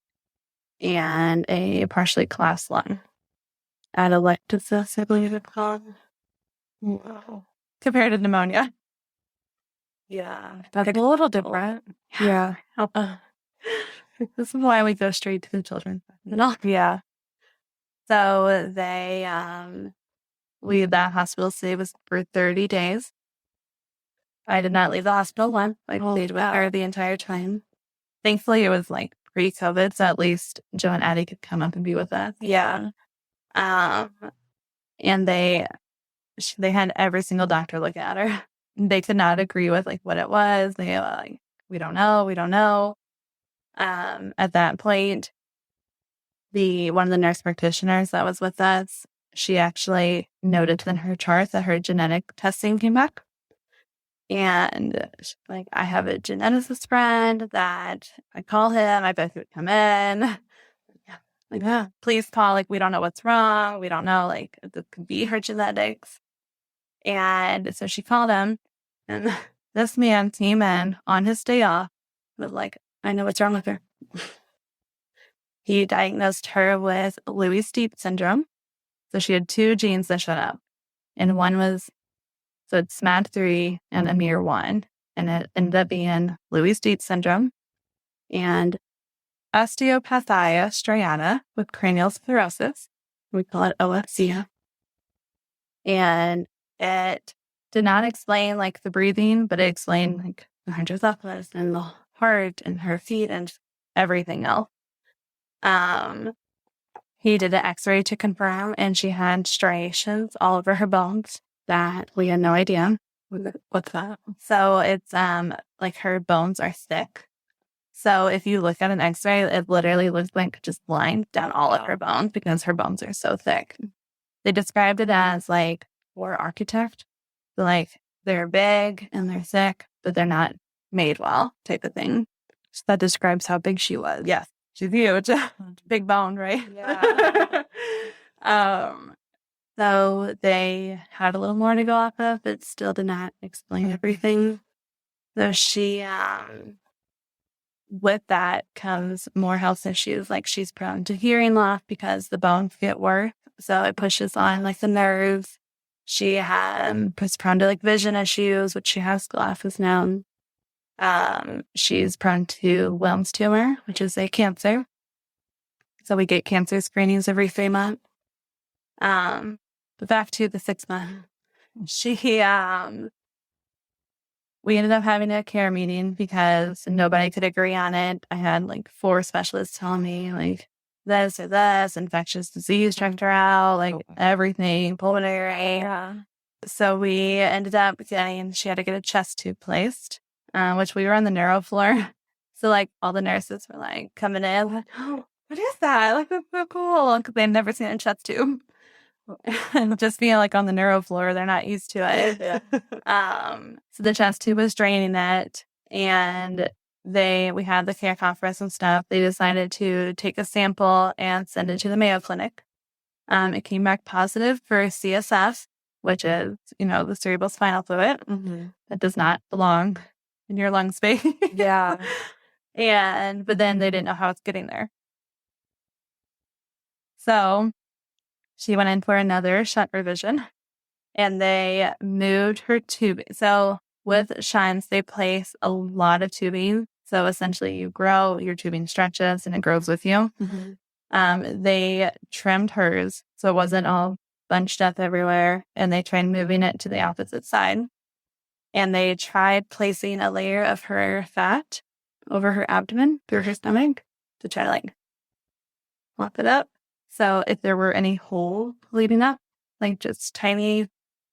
C: and a partially collapsed lung. Atelectasis, I believe it's called. Wow. Compared to pneumonia. Yeah. That's a little different. Yeah. This is why we go straight to the children. Yeah. So that hospital stay was for 30 days. I did not leave the hospital once. I stayed with her the entire time. Thankfully, it was like pre-COVID, so at least Joe and Addie could come up and be with us. Yeah. And they had every single doctor look at her. They could not agree with like what it was. They were like, we don't know. At that point, one of the nurse practitioners that was with us, she actually noted in her chart that her genetic testing came back. And she's like, I have a geneticist friend that if I call him, I bet he would come in. Yeah. Like, yeah, please call. Like, we don't know what's wrong. We don't know, like, if this could be her genetics. And so she called him, and this man came in on his day off, was like, I know what's wrong with her. He diagnosed her with Lewy-Steep syndrome. So she had 2 genes that showed up. And one was, so it's SMAD3 and AMIR1. And it ended up being Lewy-Steep syndrome and osteopathia striata with cranial sclerosis. We call it OFC. And it did not explain like the breathing, but it explained like the hydrocephalus and the heart and her feet and everything else. He did an x-ray to confirm, and she had striations all over her bones that we had no idea. What's that? So it's like her bones are thick. So if you look at an x-ray, it literally looks like just lines down all of her bones because her bones are so thick. They described it as like poor architect. So like they're big and they're thick, but they're not made well type of thing.
B: So that describes how big she was.
C: Yes, she's huge. Big bone, right?
B: Yeah.
C: So they had a little more to go off of, but still did not explain everything. So she, with that comes more health issues. Like she's prone to hearing loss because the bones get worse. So it pushes on like the nerves. She was prone to like vision issues, which she has glasses now. She's prone to Wilms tumor, which is a cancer. So we get cancer screenings every 3 months. But back to the 6 month. We ended up having a care meeting because nobody could agree on it. I had like 4 specialists telling me like this or this, infectious disease checked her out, like everything, pulmonary.
B: Yeah.
C: So we ended up she had to get a chest tube placed, which we were on the neuro floor. So like all the nurses were like coming in, like, oh, what is that? Like, that's so cool. Because they'd never seen a chest tube. And just being like on the neuro floor, they're not used to it.
B: Yeah.
C: So the chest tube was draining it, and we had the care conference and stuff. They decided to take a sample and send it to the Mayo Clinic. It came back positive for CSF, which is, the cerebral spinal fluid.
B: Mm-hmm.
C: That does not belong in your lung space.
B: Yeah.
C: But then they didn't know how it's getting there. So she went in for another shunt revision, and they moved her tubing. So with shunts, they place a lot of tubing. So essentially you grow, your tubing stretches, and it grows with you.
B: Mm-hmm.
C: They trimmed hers, so it wasn't all bunched up everywhere, and they tried moving it to the opposite side. And they tried placing a layer of her fat over her abdomen through her stomach to try to like mop it up. So if there were any hole leading up, like just tiny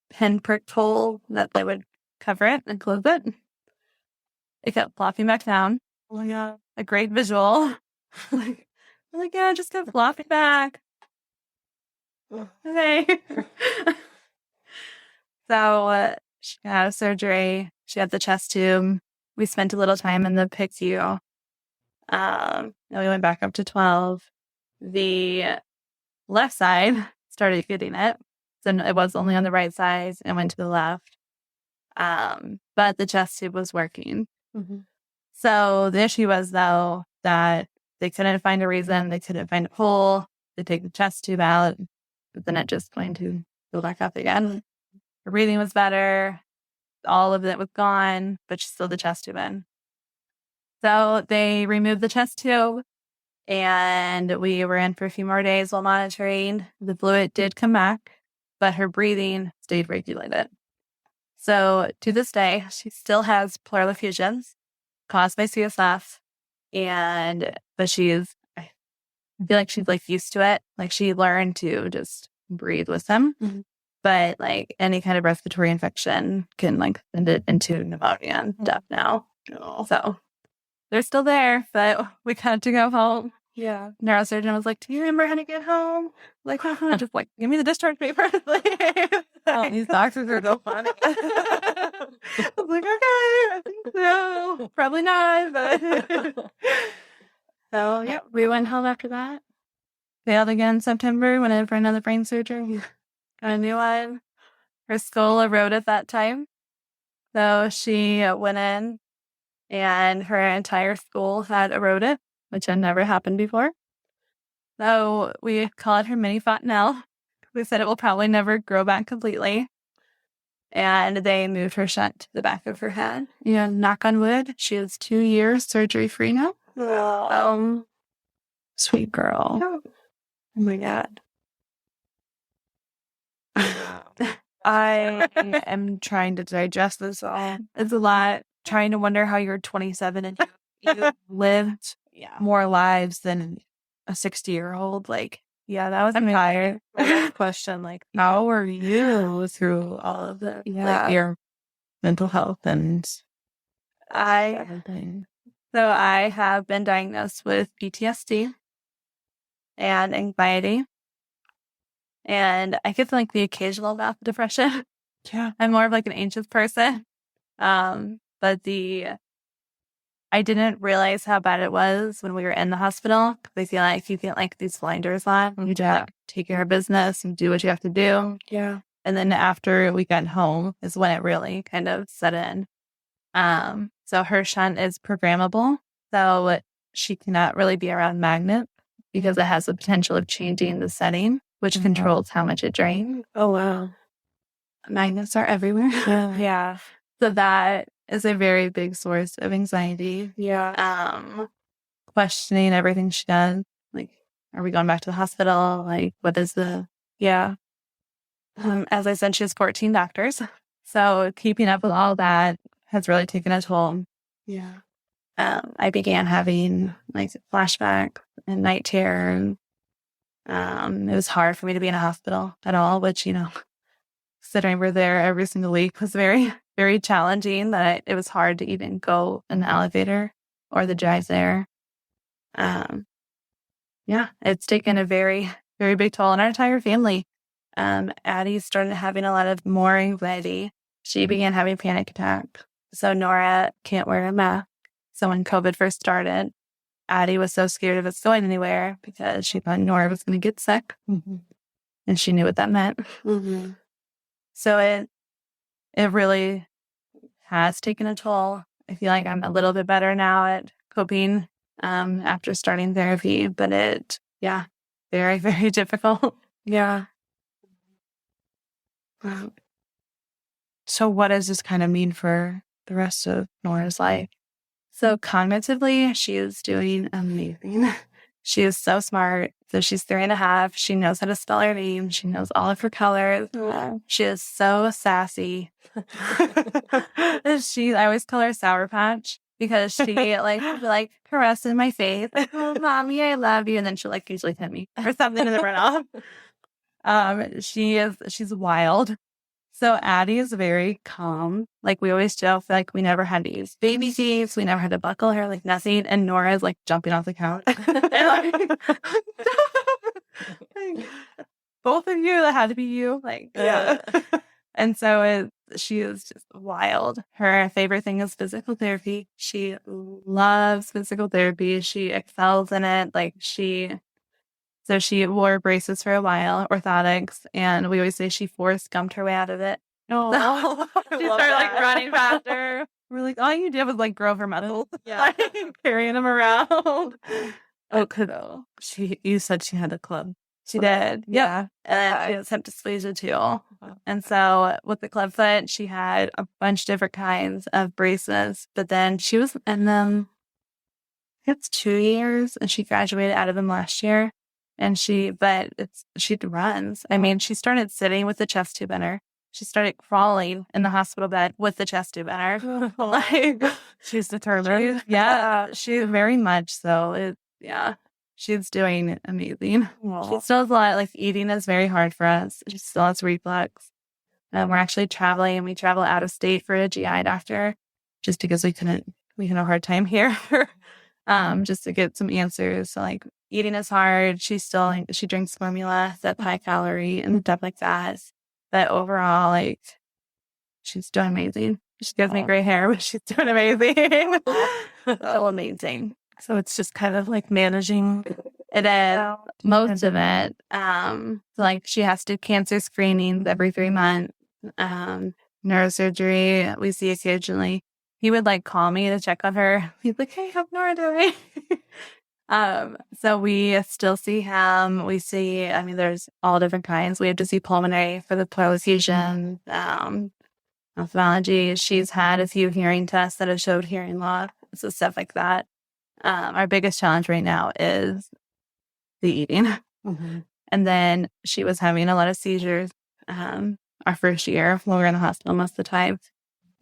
C: pinpricked hole, that they would cover it and close it. It kept flopping back down.
B: Oh my God.
C: A great visual. like, yeah, just kept flopping back. Okay. So she had surgery. She had the chest tube. We spent a little time in the PICU. Then we went back up to 12. The left side started getting it. So it was only on the right side and went to the left. But the chest tube was working.
B: Mm-hmm.
C: So the issue was, though, that they couldn't find a reason. They couldn't find a hole. They take the chest tube out, but then it just going to go back up again. Her breathing was better. All of it was gone, but she still had the chest tube in. So they removed the chest tube, and we were in for a few more days while monitoring. The fluid did come back, but her breathing stayed regulated. So to this day, she still has pleural effusions caused by CSF, but I feel like she's like used to it. Like she learned to just breathe with them.
B: Mm-hmm.
C: But like any kind of respiratory infection can like send it into pneumonia and stuff now.
B: Oh.
C: So they're still there, but we got to go home.
B: Yeah.
C: Neurosurgeon was like, "Do you remember how to get home?" Like, just like, give me the discharge paper.
B: Oh, these doctors are so funny.
C: I was like, okay, I think so. Probably not, but so yeah, we went home after that. Failed again in September, went in for another brain surgery. Got a new one. Her skull eroded that time. So she went in and her entire skull had eroded, which had never happened before. So we call it her mini fontanelle. We said it will probably never grow back completely. And they moved her shunt to the back of her head. And knock on wood, she is 2 years surgery-free now.
B: Oh.
C: Sweet girl.
B: Oh my God. I am trying to digest this all.
C: It's a lot.
B: Trying to wonder how you're 27 and you lived more lives than a 60-year-old. Like,
C: Yeah, that was
B: I'm
C: my
B: tired. Question, like, how are you through all of this?
C: Yeah.
B: Like, your mental health and
C: I
B: everything.
C: So I have been diagnosed with PTSD and anxiety. And I get like the occasional bout of depression.
B: Yeah.
C: I'm more of like an anxious person. But the I didn't realize how bad it was when we were in the hospital. I feel like you get like these blinders on. You just like, take care of business and do what you have to do.
B: Yeah.
C: And then after we got home is when it really kind of set in. So her shunt is programmable. So she cannot really be around magnet because it has the potential of changing the setting, which controls how much it drains.
B: Oh, wow.
C: Magnets are everywhere.
B: Yeah.
C: So that is a very big source of anxiety.
B: Yeah.
C: Questioning everything she does. Like, are we going back to the hospital? Like, what is the...
B: Yeah.
C: As I said, she has 14 doctors. So keeping up with all that has really taken a toll.
B: Yeah.
C: I began having like flashbacks and night terror. It was hard for me to be in a hospital at all, which, you know, considering we're there every single week was very, very challenging. That it was hard to even go in the elevator or the drive there. Yeah, it's taken a very, very big toll on our entire family. Addie started having a lot of more anxiety. She began having panic attacks. So Nora can't wear a mask. So when COVID first started, Addie was so scared of us going anywhere because she thought Nora was going to get sick. And she knew what that meant. So it really has taken a toll. I feel like I'm a little bit better now at coping after starting therapy, but very, very difficult.
B: Yeah.
C: So what does this kind of mean for the rest of Nora's life? So cognitively, she is doing amazing. She is so smart. So she's 3.5. She knows how to spell her name. She knows all of her colors. She is so sassy. I always call her Sour Patch because she will be like caressing my face. Like, oh, mommy, I love you. And then she'll like usually hit me or something in the runoff. She's wild. So Addie is very calm. Like we always joke, like we never had to use baby seats. We never had to buckle her, like nothing. And Nora is like jumping off the couch. Both of you, that had to be you. Like,
B: Yeah.
C: And so she is just wild. Her favorite thing is physical therapy. She loves physical therapy. She excels in it. So she wore braces for a while, orthotics, and we always say she Forrest Gumped her way out of it.
B: Oh,
C: She started like running faster. We're like, all you did was like grow her muscles.
B: Yeah.
C: Carrying them around.
B: Oh, you said she had a club.
C: She did.
B: Yeah.
C: And then she has hip dysplasia too. And so with the club foot, she had a bunch of different kinds of braces, but then she was in them, it's 2 years, and she graduated out of them last year. And she runs. I mean, she started sitting with the chest tube in her. She started crawling in the hospital bed with the chest tube in her. Like,
B: She's determined.
C: She very much so. She's doing amazing.
B: Well,
C: She still has a lot, like eating is very hard for us. She still has reflux. We're actually traveling, and we travel out of state for a GI doctor just because we had a hard time here. Just to get some answers. So like eating is hard. She drinks formula that's high calorie and stuff like that. But overall, like she's doing amazing. She gives me gray hair, but she's doing amazing. So amazing.
B: so it's just kind of like managing.
C: It is most of it. So like she has to do cancer screenings every 3 months. Neurosurgery we see occasionally. He would like call me to check on her. He's like, "Hey, how's Nora doing?" So we still see him. We see, I mean, there's all different kinds. We have to see pulmonary for the pleural effusion, ophthalmology. She's had a few hearing tests that have showed hearing loss, so stuff like that. Our biggest challenge right now is the eating. And then she was having a lot of seizures our first year when we were in the hospital most of the time.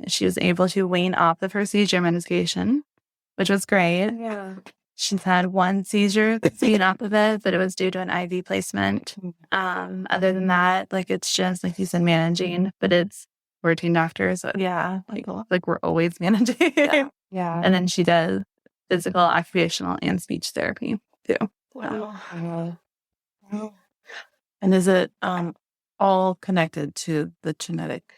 C: She was able to wean off of her seizure medication, which was great.
B: Yeah.
C: She's had 1 seizure that's weaned off of it, but it was due to an IV placement. Other than that, like it's just, like you said, managing, but it's 14 doctors. So
B: Yeah.
C: like we're always managing.
B: Yeah.
C: And then she does physical, occupational, and speech therapy too.
B: Wow. And is it all connected to the genetic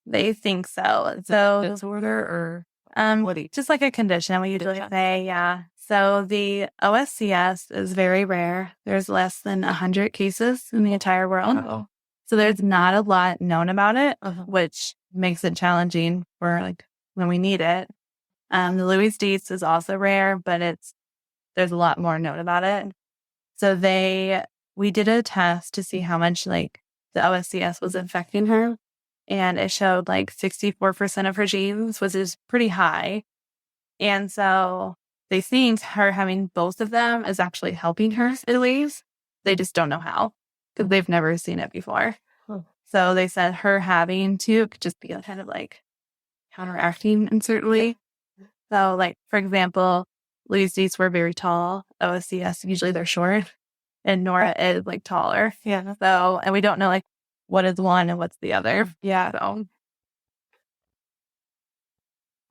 C: They think so. So
B: disorder or?
C: Just like a condition we usually say, yeah. So the OSCS is very rare. There's less than 100 cases in the entire world.
B: Oh.
C: So there's not a lot known about it, which makes it challenging for like when we need it. The Louis Dietz is also rare, but there's a lot more known about it. So we did a test to see how much like the OSCS was affecting her. And it showed like 64% of her genes, which is pretty high. And so they think her having both of them is actually helping her, at least. They just don't know how because they've never seen it before. So they said her having two could just be kind of like counteracting in certain way. So like, for example, Louis Dietz were very tall. OSCS, usually they're short. And Nora is like taller.
B: Yeah.
C: So, and we don't know like what is one and what's the other.
B: Yeah.
C: So.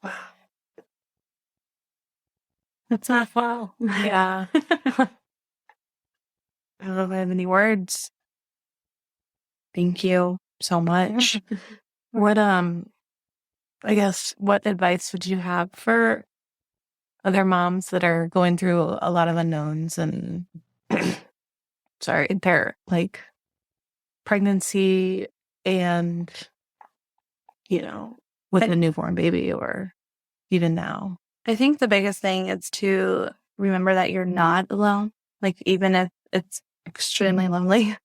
B: Wow. That's not wow. Yeah.
C: I don't know if I have any words.
B: Thank you so much. What I guess what advice would you have for other moms that are going through a lot of unknowns and they're like pregnancy and with a newborn baby or even now?
C: I think the biggest thing is to remember that you're not alone. Like even if it's extremely lonely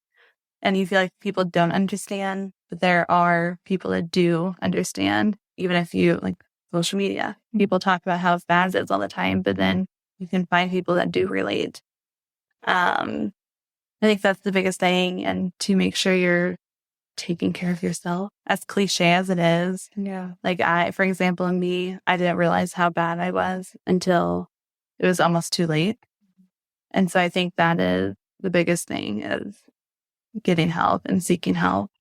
C: and you feel like people don't understand, but there are people that do understand. Even if you like social media, people talk about how bad it is all the time, but then you can find people that do relate. I think that's the biggest thing, and to make sure you're taking care of yourself, as cliche as it is.
B: Yeah.
C: Like for example, in me, I didn't realize how bad I was until it was almost too late. And so I think that is the biggest thing is getting help and seeking help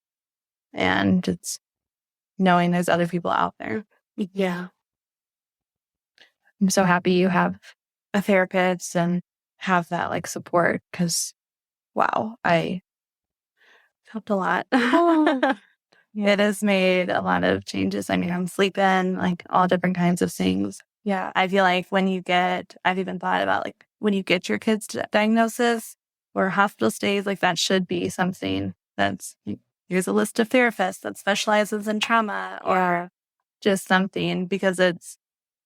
C: and just knowing there's other people out there.
B: Yeah.
C: I'm so happy you have a therapist and have that like support because, wow, I helped a lot. It has made a lot of changes. I mean, I'm sleeping, like all different kinds of things.
B: Yeah.
C: I feel like I've even thought about like when you get your kid's diagnosis or hospital stays, like that should be something that's, here's a list of therapists that specializes in trauma or just something, because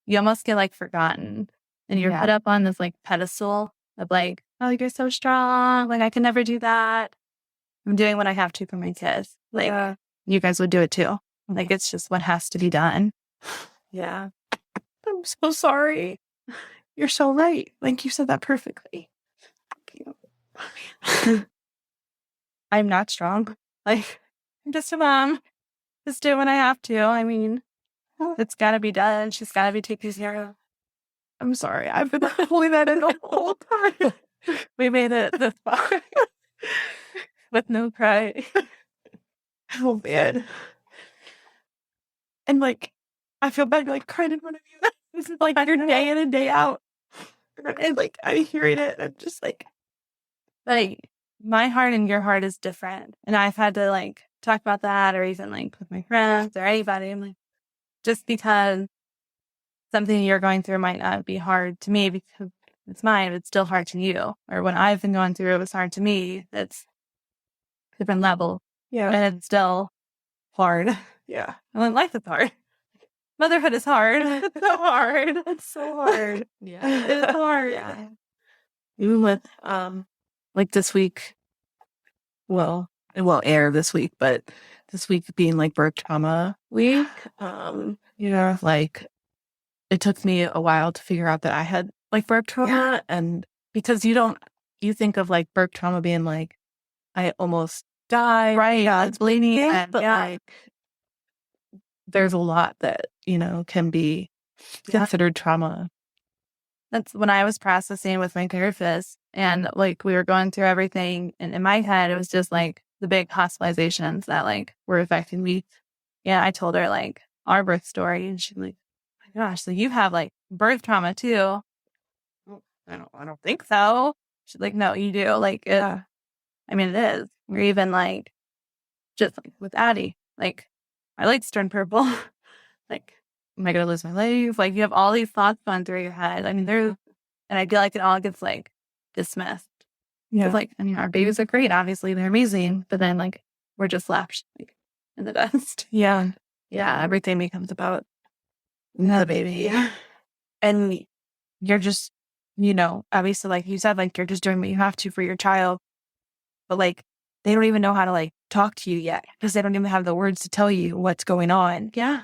C: you almost get like forgotten and you're put up on this like pedestal of like, oh, you're so strong. Like I can never do that. I'm doing what I have to for my kids. Like you guys would do it too. Like it's just what has to be done.
B: Yeah. I'm so sorry. You're so right. Like you said that perfectly.
C: I'm not strong. Like I'm just a mom. Just do what I have to. I mean, it's got to be done. She's got to be taken care of.
B: I'm sorry. I've been holding that in the whole time.
C: We made it this far with no cry.
B: Oh man. And like, I feel bad like crying in front of you. This is like your day in and day out. And like I'm hearing it. I'm just like
C: my heart and your heart is different. And I've had to like talk about that, or even like with my friends or anybody. I'm like, just because something you're going through might not be hard to me because it's mine, but it's still hard to you. Or when I've been going through it was hard to me. It's a different level.
B: Yeah.
C: And it's still hard.
B: Yeah.
C: I mean, life is hard. Motherhood is hard. It's so hard.
B: It's so hard.
C: Yeah. It's hard.
B: Yeah. Even with like this week, well, it won't air this week, but this week being like birth trauma week, like it took me a while to figure out that I had like birth trauma. And because you think of like birth trauma being like, I almost died.
C: Right. Yeah.
B: It's bleeding. But like, there's a lot that, can be considered trauma.
C: That's when I was processing with my therapist and like we were going through everything. And in my head, it was just like the big hospitalizations that like were affecting me. Yeah. I told her like our birth story and she's like, oh my gosh, so you have like birth trauma too. I don't think so. She's like, no, you do. Like, I mean, it is. Or even like, just like with Addie, like my lights turn purple. Like am I going to lose my life? Like, you have all these thoughts going through your head. I mean, and I feel like it all gets like dismissed. Yeah. Like, I mean, our babies are great. Obviously, they're amazing. But then, like, we're just left like in the dust. Yeah. Yeah. Everything becomes about the baby. Yeah. And you're just, obviously, like you said, like, you're just doing what you have to for your child. But, like, they don't even know how to, like, talk to you yet because they don't even have the words to tell you what's going on. Yeah.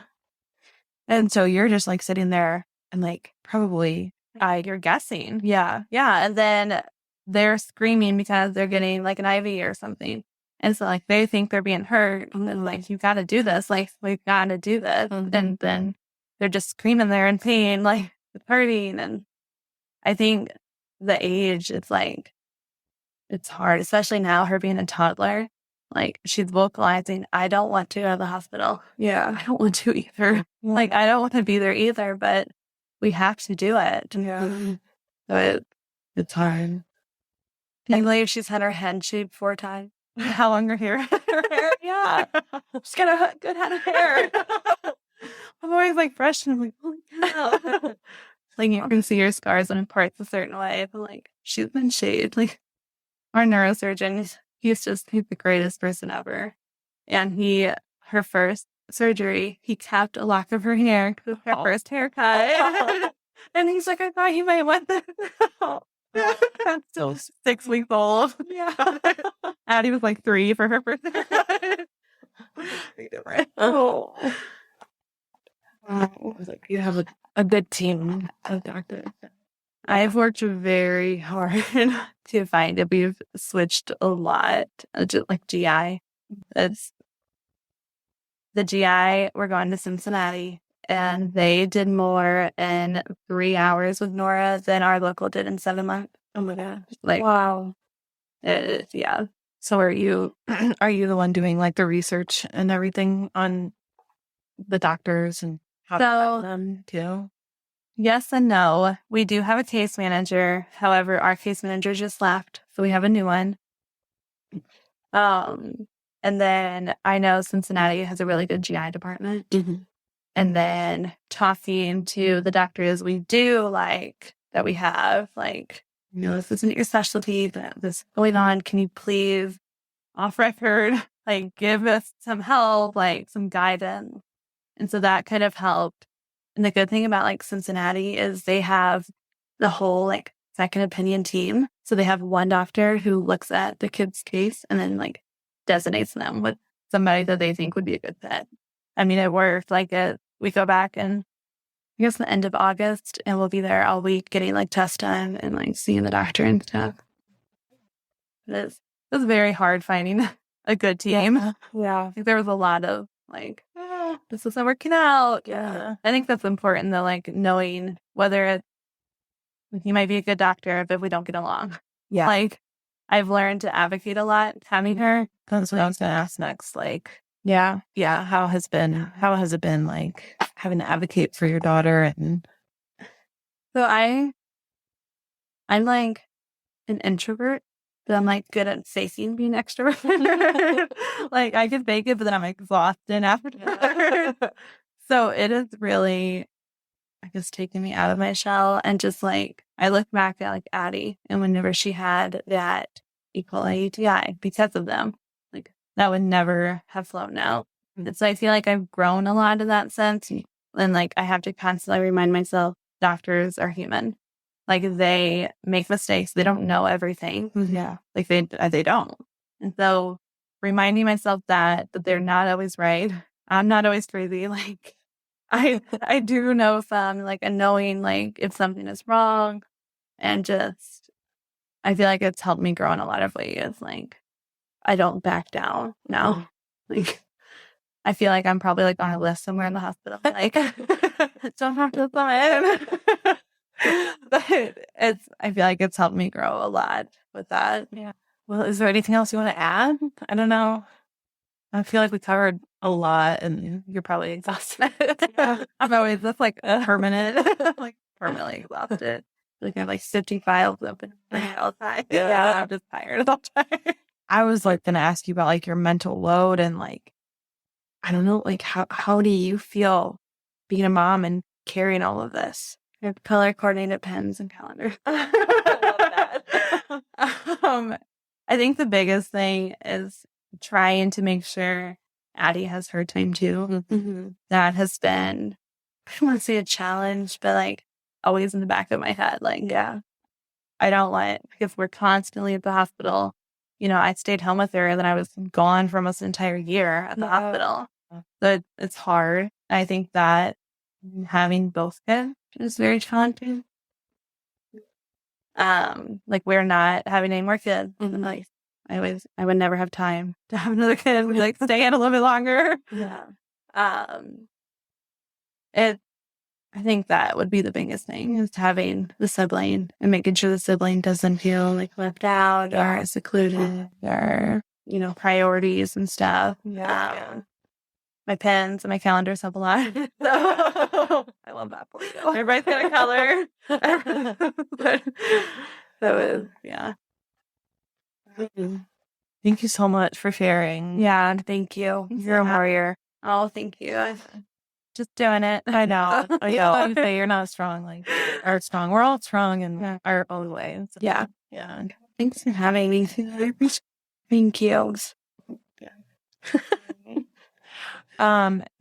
C: And so you're just, like, sitting there and, like, probably you're guessing. Yeah. Yeah. And then they're screaming because they're getting, like, an IV or something. And so, like, they think they're being hurt. And then, like, you got to do this. Like, we've got to do this. Mm-hmm. And then they're just screaming there in pain, like, hurting. And I think the age, it's, like, it's hard, especially now, her being a toddler. Like, she's vocalizing, I don't want to go to the hospital. Yeah. I don't want to either. Yeah. Like, I don't want to be there either, but we have to do it. Yeah. So it's hard. Can you believe she's had her head shaved 4 times? How long her hair? Her hair? Yeah. She's got a good head of hair. I'm always, like, fresh, and I'm like, holy cow. Like, you can see her scars when it parts a certain way, but, like, she's been shaved. Like, our neurosurgeon, he's the greatest person ever. And her first surgery, he capped a lock of her hair because her first haircut. And he's like, I thought you might want this. That's still 6 weeks old. Yeah. Addie was like 3 for her first haircut. Oh. Like, you have a good team of doctors. I've worked very hard to find it. We've switched a lot, just like GI. It's the GI. We're going to Cincinnati, and they did more in 3 hours with Nora than our local did in 7 months. Oh my God! Like, wow. Yeah. So are you the one doing, like, the research and everything on the doctors and how to find them too? Yes and no. We do have a case manager. However, our case manager just left, so we have a new one. And then I know Cincinnati has a really good GI department. Mm-hmm. And then talking to the doctors we do like that we have, like, this isn't your specialty, but this is going on. Can you please, off record, like, give us some help, like, some guidance? And so that kind of helped. And the good thing about, like, Cincinnati is they have the whole, like, second opinion team. So they have one doctor who looks at the kid's case and then, like, designates them with somebody that they think would be a good fit. I mean, it worked. Like, we go back and I guess the end of August, and we'll be there all week getting, like, test done and, like, seeing the doctor and stuff. It was very hard finding a good team. Yeah. Like, there was a lot of, like, this isn't working out. Yeah. I think that's important, though, like, knowing whether you might be a good doctor, but if we don't get along. Yeah. Like, I've learned to advocate a lot having her. That's what I was going to ask next. Like, yeah. How has it been, like, having to advocate for your daughter? And so I'm like an introvert, but I'm, like, good at faking being extroverted. Like, I can fake it, but then I'm exhausted after. So it is really, I guess, taking me out of my shell. And just, like, I look back at, like, Addie, and whenever she had that e-coli UTI, because of them, like, that would never have flown out. And so I feel like I've grown a lot in that sense. And, like, I have to constantly remind myself, doctors are human. Like, they make mistakes. They don't know everything. Yeah. Like, they don't. And so reminding myself that they're not always right. I'm not always crazy. Like, I do know some, like, and knowing, like, if something is wrong, and just, I feel like it's helped me grow in a lot of ways. Like, I don't back down now. Like, I feel like I'm probably, like, on a list somewhere in the hospital. Like, don't have to submit. But I feel like it's helped me grow a lot with that. Yeah. Well, is there anything else you want to add? I don't know. I feel like we covered a lot, and you're probably exhausted. Yeah. I'm always just, like, permanently exhausted. Like, I have, like, 50 files open all the time. Yeah, I'm just tired all the time. I was, like, going to ask you about, like, your mental load and, like, I don't know, like, how do you feel
B: being a mom and carrying all of this.
C: We have color coordinated pens and calendars.
B: I love that.
C: I think the biggest thing is trying to make sure Addie has her time too.
B: Mm-hmm.
C: That has been, I don't want to say a challenge, but like always in the back of my head. Like, yeah, I don't want, if we're constantly at the hospital, you know, I stayed home with her and then I was gone for almost an entire year at the hospital. So it's hard. I think that having both kids is very challenging. Like we're not having any more kids.
B: Mm-hmm.
C: Like I would never have time to have another kid. We like stay in a little bit longer.
B: Yeah.
C: I think that would be the biggest thing is having the sibling and making sure the sibling doesn't feel like left out or secluded or, you know, priorities and stuff.
B: Yeah.
C: My pens and my calendars help a lot. So,
B: I love that for you.
C: Everybody's got a color. But that was, yeah.
B: Thank you so much for sharing.
C: Yeah, thank you.
B: You're a warrior.
C: Oh, thank you.
B: Just doing it. I know. I know. You say you're not strong, like, or strong. We're all strong in our own ways.
C: Yeah.
B: Yeah.
C: Thanks for having me. I appreciate it. Thank you.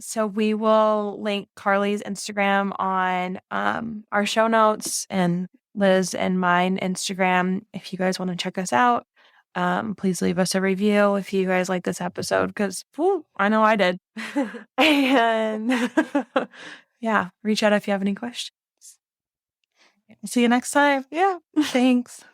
B: So we will link Karley's Instagram on our show notes and Liz and mine Instagram. If you guys want to check us out, please leave us a review if you guys like this episode, because I know I did. And yeah, reach out if you have any questions. See you next time.
C: Yeah.
B: Thanks.